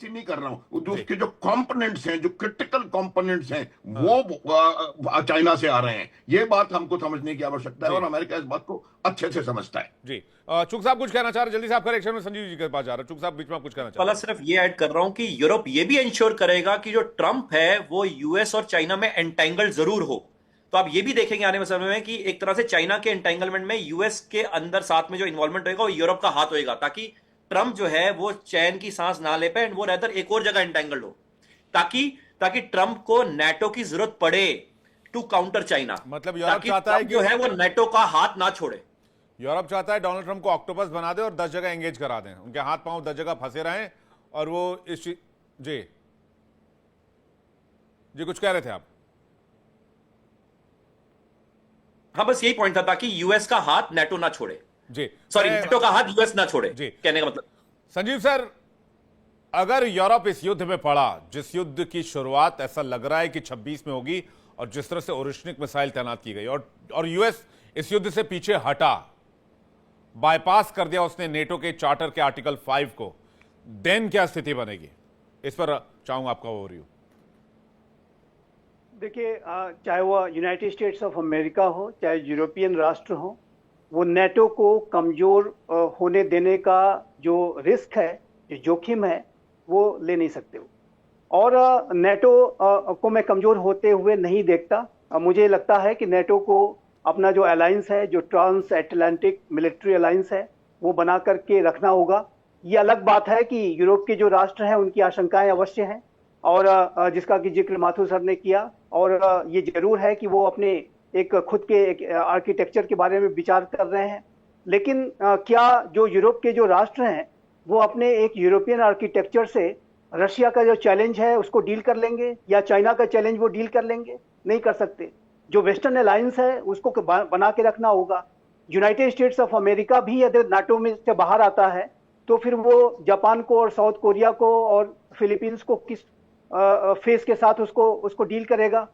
नहीं कर रहा हूं, जो उसके जो कंपोनेंट्स हैं, जो क्रिटिकल कंपोनेंट्स हैं, वो चाइना से आ रहे हैं। ये बात हमको समझने की आवश्यकता है और अमेरिका इस बात को अच्छे से समझता है। जी चुक साहब कुछ कहना चाह रहे, जल्दी से आपका रिएक्शन में संजीव जी के पास जा रहा है। चुक साहब बीच में आप कुछ कहना चाह रहे हैं? सिर्फ ये ऐड कर रहा हूं कि यूरोप ये भी इंश्योर करेगा कि जो ट्रंप है वो यूएस और चाइना में एंटेंगल्ड जरूर हो। तो आप ये भी देखेंगे आने वाले समय में कि एक तरह से चाइना के एंटेंगलमेंट में यूएस के अंदर साथ में जो इन्वॉल्वमेंट होगा वो यूरोप का हाथ होगा, ताकि ट्रंप जो है वो चैन की सांस ना ले पाए, वो रहकर एक और जगह एंटेंगल्ड हो, ताकि ट्रंप को नेटो की जरूरत पड़े टू काउंटर चाइना। मतलब यूरोप चाहता है कि जो है वो नेटो का हाथ ना छोड़े। यूरोप चाहता है डोनाल्ड ट्रंप को ऑक्टोपस बना दे और 10 जगह एंगेज करा दें, उनके हाथ पांव 10 जगह फंसे रहें और वो इस जी कुछ कह रहे थे आप? हाँ बस यही पॉइंट था, ताकि यूएस का हाथ नेटो ना छोड़े, जी सॉरी नेटो का हाथ यूएस ना छोड़े, जी कहने का मतलब। संजीव सर, अगर यूरोप इस युद्ध में पड़ा, जिस युद्ध की शुरुआत ऐसा लग रहा है कि 26 में होगी और जिस तरह से ओरिशनिक मिसाइल तैनात की गई और यूएस इस युद्ध से पीछे हटा, बाईपास कर दिया उसने नेटो के चार्टर के आर्टिकल 5 को, देन क्या स्थिति बनेगी? इस पर चाहूंगा आपका ओवरव्यू। देखिए, चाहे वो यूनाइटेड स्टेट्स ऑफ अमेरिका हो, चाहे यूरोपियन राष्ट्र हो, वो नेटो को कमजोर होने देने का जो रिस्क है, जो जोखिम है, वो ले नहीं सकते वो। और नेटो को मैं कमजोर होते हुए नहीं देखता। मुझे लगता है कि नेटो को अपना जो अलायंस है, जो ट्रांस एटलांटिक मिलिट्री अलायंस है, वो बना करके रखना होगा। ये अलग बात है कि यूरोप के जो राष्ट्र हैं उनकी आशंकाएं अवश्य हैं, और जिसका कि जिक्र माथुर सर ने किया, और ये जरूर है कि वो अपने एक खुद के एक आर्किटेक्चर के बारे में विचार कर रहे हैं। लेकिन क्या जो यूरोप के जो राष्ट्र हैं वो अपने एक यूरोपियन आर्किटेक्चर से रशिया का जो चैलेंज है उसको डील कर लेंगे, या चाइना का चैलेंज वो डील कर लेंगे? नहीं कर सकते। जो वेस्टर्न अलायंस है उसको बना के रखना होगा। यूनाइटेड स्टेट्स ऑफ अमेरिका भी यदि नाटो में से बाहर आता है तो फिर वो जापान को और साउथ कोरिया को और फिलीपींस को किस फेस के साथ उसको डील करेगा?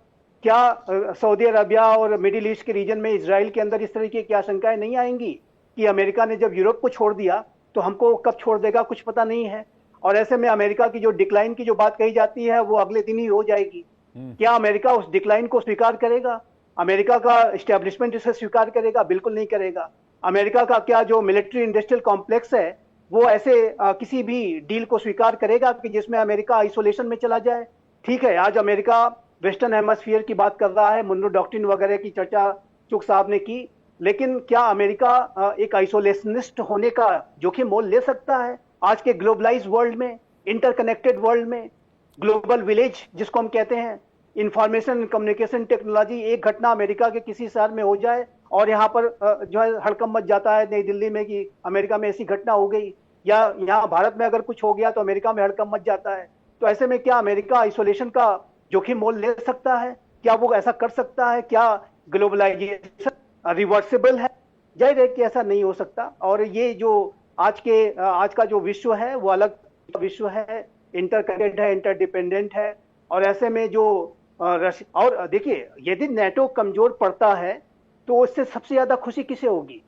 क्या सऊदी अरबिया और मिडिल ईस्ट के रीजन में इजराइल के अंदर इस तरीके की आशंकाएं नहीं आएंगी कि अमेरिका ने जब यूरोप को छोड़ दिया तो हमको कब छोड़ देगा, कुछ पता नहीं है। और ऐसे में अमेरिका की जो डिक्लाइन की जो बात कही जाती है वो अगले दिन ही हो जाएगी। क्या अमेरिका उस डिक्लाइन को स्वीकार करेगा? अमेरिका का एस्टेब्लिशमेंट इसे स्वीकार करेगा? बिल्कुल नहीं करेगा। अमेरिका का क्या जो मिलिट्री इंडस्ट्रियल कॉम्प्लेक्स है वो ऐसे किसी भी डील को स्वीकार करेगा कि जिसमें अमेरिका आइसोलेशन में चला जाए? ठीक है, आज अमेरिका वेस्टर्न हेमस्फीयर की बात कर रहा है, मुन्नो डॉक्ट्रिन वगैरह की चर्चा चुग साहब ने की, लेकिन क्या अमेरिका एक आइसोलेशनिस्ट होने का जोखिम मोल ले सकता है? आज के ग्लोबलाइज्ड वर्ल्ड में, इंटरकनेक्टेड वर्ल्ड में, ग्लोबल विलेज जिसको हम कहते हैं, इंफॉर्मेशन एंड कम्युनिकेशन टेक्नोलॉजी, एक घटना अमेरिका के किसी शहर में हो जाए और यहाँ पर जो है हड़कंप मच जाता है नई दिल्ली में कि अमेरिका में ऐसी घटना हो गई, या यहाँ भारत में अगर कुछ हो गया तो अमेरिका में हड़कंप मच जाता है। तो ऐसे में क्या अमेरिका आइसोलेशन का जोखिम मोल ले सकता है? क्या वो ऐसा कर सकता है? क्या ग्लोबलाइजेशन रिवर्सिबल है? जाहिर है कि ऐसा नहीं हो सकता। और ये जो आज का जो विश्व है वो अलग विश्व है, इंटरकनेक्टेड है, इंटरडिपेंडेंट है। और ऐसे में जो और देखिए, यदि नेटो कमजोर पड़ता है तो उससे सबसे ज्यादा खुशी किसे होगी?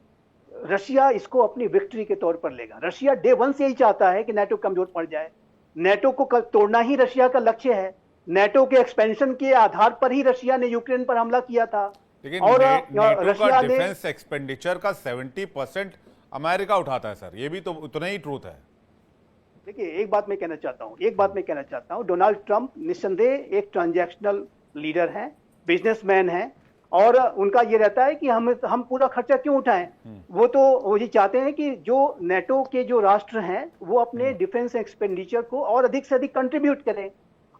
रशिया इसको अपनी विक्ट्री के तौर पर लेगा। रशिया डे वन से ही चाहता है कि नेटो कमजोर पड़ जाए। नेटो को तोड़ना ही रशिया का लक्ष्य है। नेटो के एक्सपेंशन के आधार पर ही रशिया ने यूक्रेन पर हमला किया था। लेकिन और नेटो रशिया का ने डिफेंस एक्सपेंडिचर का 70% अमेरिका उठाता है सर, ये भी तो उतना ही ट्रूथ है। देखिए, एक बात मैं कहना चाहता हूं, डोनाल्ड ट्रंप निस्संदेह एक ट्रांजैक्शनल लीडर हैं, बिजनेसमैन हैं, और उनका ये रहता है कि हम पूरा खर्चा क्यों उठाएं। वो ये चाहते हैं कि जो नेटो के जो राष्ट्र हैं वो अपने डिफेंस एक्सपेंडिचर को और अधिक से अधिक कंट्रीब्यूट करें।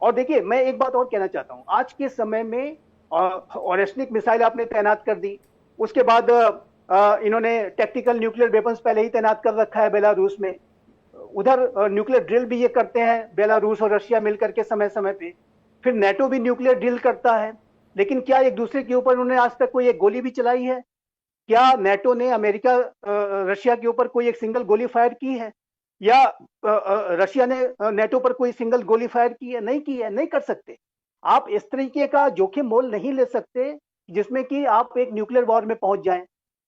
और देखिए, मैं एक बात और कहना चाहता हूं, आज के समय में ऑरेस्निक मिसाइल आपने तैनात कर दी, उसके बाद इन्होंने टैक्टिकल न्यूक्लियर वेपन्स पहले ही तैनात कर रखा है बेलारूस में। उधर न्यूक्लियर ड्रिल भी ये करते हैं बेलारूस और रशिया मिलकर के समय समय पे। फिर नेटो भी न्यूक्लियर ड्रिल करता है, लेकिन क्या एक दूसरे के ऊपर उन्होंने आज तक कोई एक गोली भी चलाई है? क्या नेटो ने अमेरिका रशिया के ऊपर कोई एक सिंगल गोली फायर की है? या रशिया ने नेटो पर कोई सिंगल गोली फायर की है? नहीं की है, नहीं कर सकते। आप इस तरीके का जोखिम मोल नहीं ले सकते जिसमें कि आप एक न्यूक्लियर वॉर में पहुंच जाएं।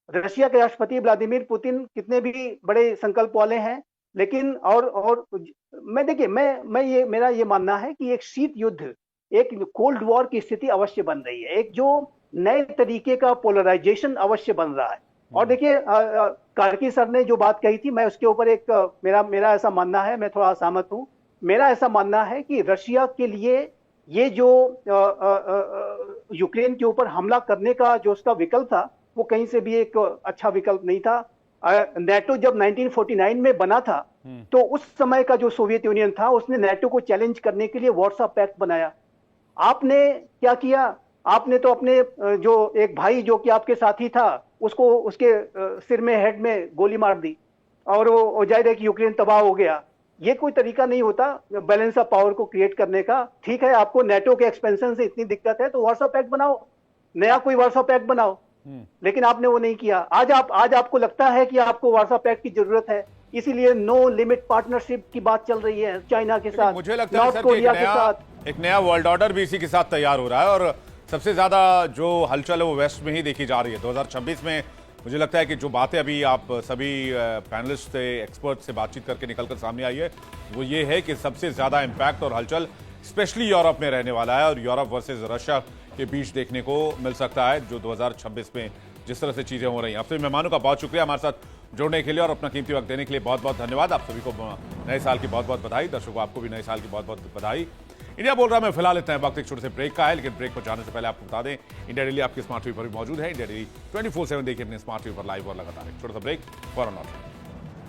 रशिया के राष्ट्रपति व्लादिमीर पुतिन कितने भी बड़े संकल्प वाले हैं, लेकिन और मेरा ये मानना है कि एक शीत युद्ध, एक कोल्ड वॉर की स्थिति अवश्य बन रही है। एक जो नए तरीके का पोलराइजेशन अवश्य बन रहा है। और देखिए, कार्की सर ने जो बात कही थी, मैं उसके ऊपर एक मेरा ऐसा मानना है, मैं थोड़ा असहमत हूं। मेरा ऐसा मानना है कि रशिया के लिए ये जो यूक्रेन के ऊपर हमला करने का जो उसका विकल्प था वो कहीं से भी एक अच्छा विकल्प नहीं था। नेटो जब 1949 में बना था तो उस समय का जो सोवियत यूनियन था उसने नेटो को चैलेंज करने के लिए वार्सा पैक्ट बनाया। आपने क्या किया? आपने तो अपने जो एक भाई जो कि आपके साथी था उसको उसके सिर में, हेड में गोली मार दी और वो जाहिर है कि यूक्रेन तबाह हो गया। ये कोई तरीका नहीं होता बैलेंस ऑफ पावर को क्रिएट करने का। ठीक है, आपको नेटो के एक्सपेंशन से इतनी दिक्कत है तो वार्सा पैक्ट बनाओ, नया कोई वार्सा पैक्ट बनाओ, लेकिन आपने वो नहीं किया। आज आपको लगता है कि आपको वार्सा पैक्ट की जरूरत है, इसीलिए नो लिमिट पार्टनरशिप की बात चल रही है चाइना के साथ, मुझे लगता है नॉर्थ कोरिया के साथ। एक नया वर्ल्ड ऑर्डर भी इसी के साथ तैयार हो रहा है और सबसे ज्यादा जो हलचल है वो वेस्ट में ही देखी जा रही है। 2026 में मुझे लगता है कि जो बातें अभी आप सभी पैनलिस्ट से, एक्सपर्ट से बातचीत करके निकलकर सामने आई है वो ये है कि सबसे ज्यादा इंपैक्ट और हलचल स्पेशली यूरोप में रहने वाला है और यूरोप वर्सेस रशिया के बीच देखने को मिल सकता है। जो 2026 में जिस तरह से चीजें हो रही हैं। आपसे मेहमानों का बहुत शुक्रिया हमारे साथ जुड़ने के लिए और अपना कीमती वक्त देने के लिए बहुत बहुत धन्यवाद। आप सभी को नए साल की बहुत बहुत बधाई। दर्शकों, आपको भी नए साल की बहुत बहुत बधाई। इंडिया बोल रहा मैं फिलहाल इतना है, वक्त एक छोटे से ब्रेक का है, लेकिन ब्रेक पर जाने से पहले आपको बता दें इंडिया डेली आपके स्मार्ट टीवी पर भी मौजूद है। इंडिया डेली 24/7 देखिए अपने स्मार्ट टीवी पर लाइव और लगातार। एक छोटा सा ब्रेक, फौरन लौटें।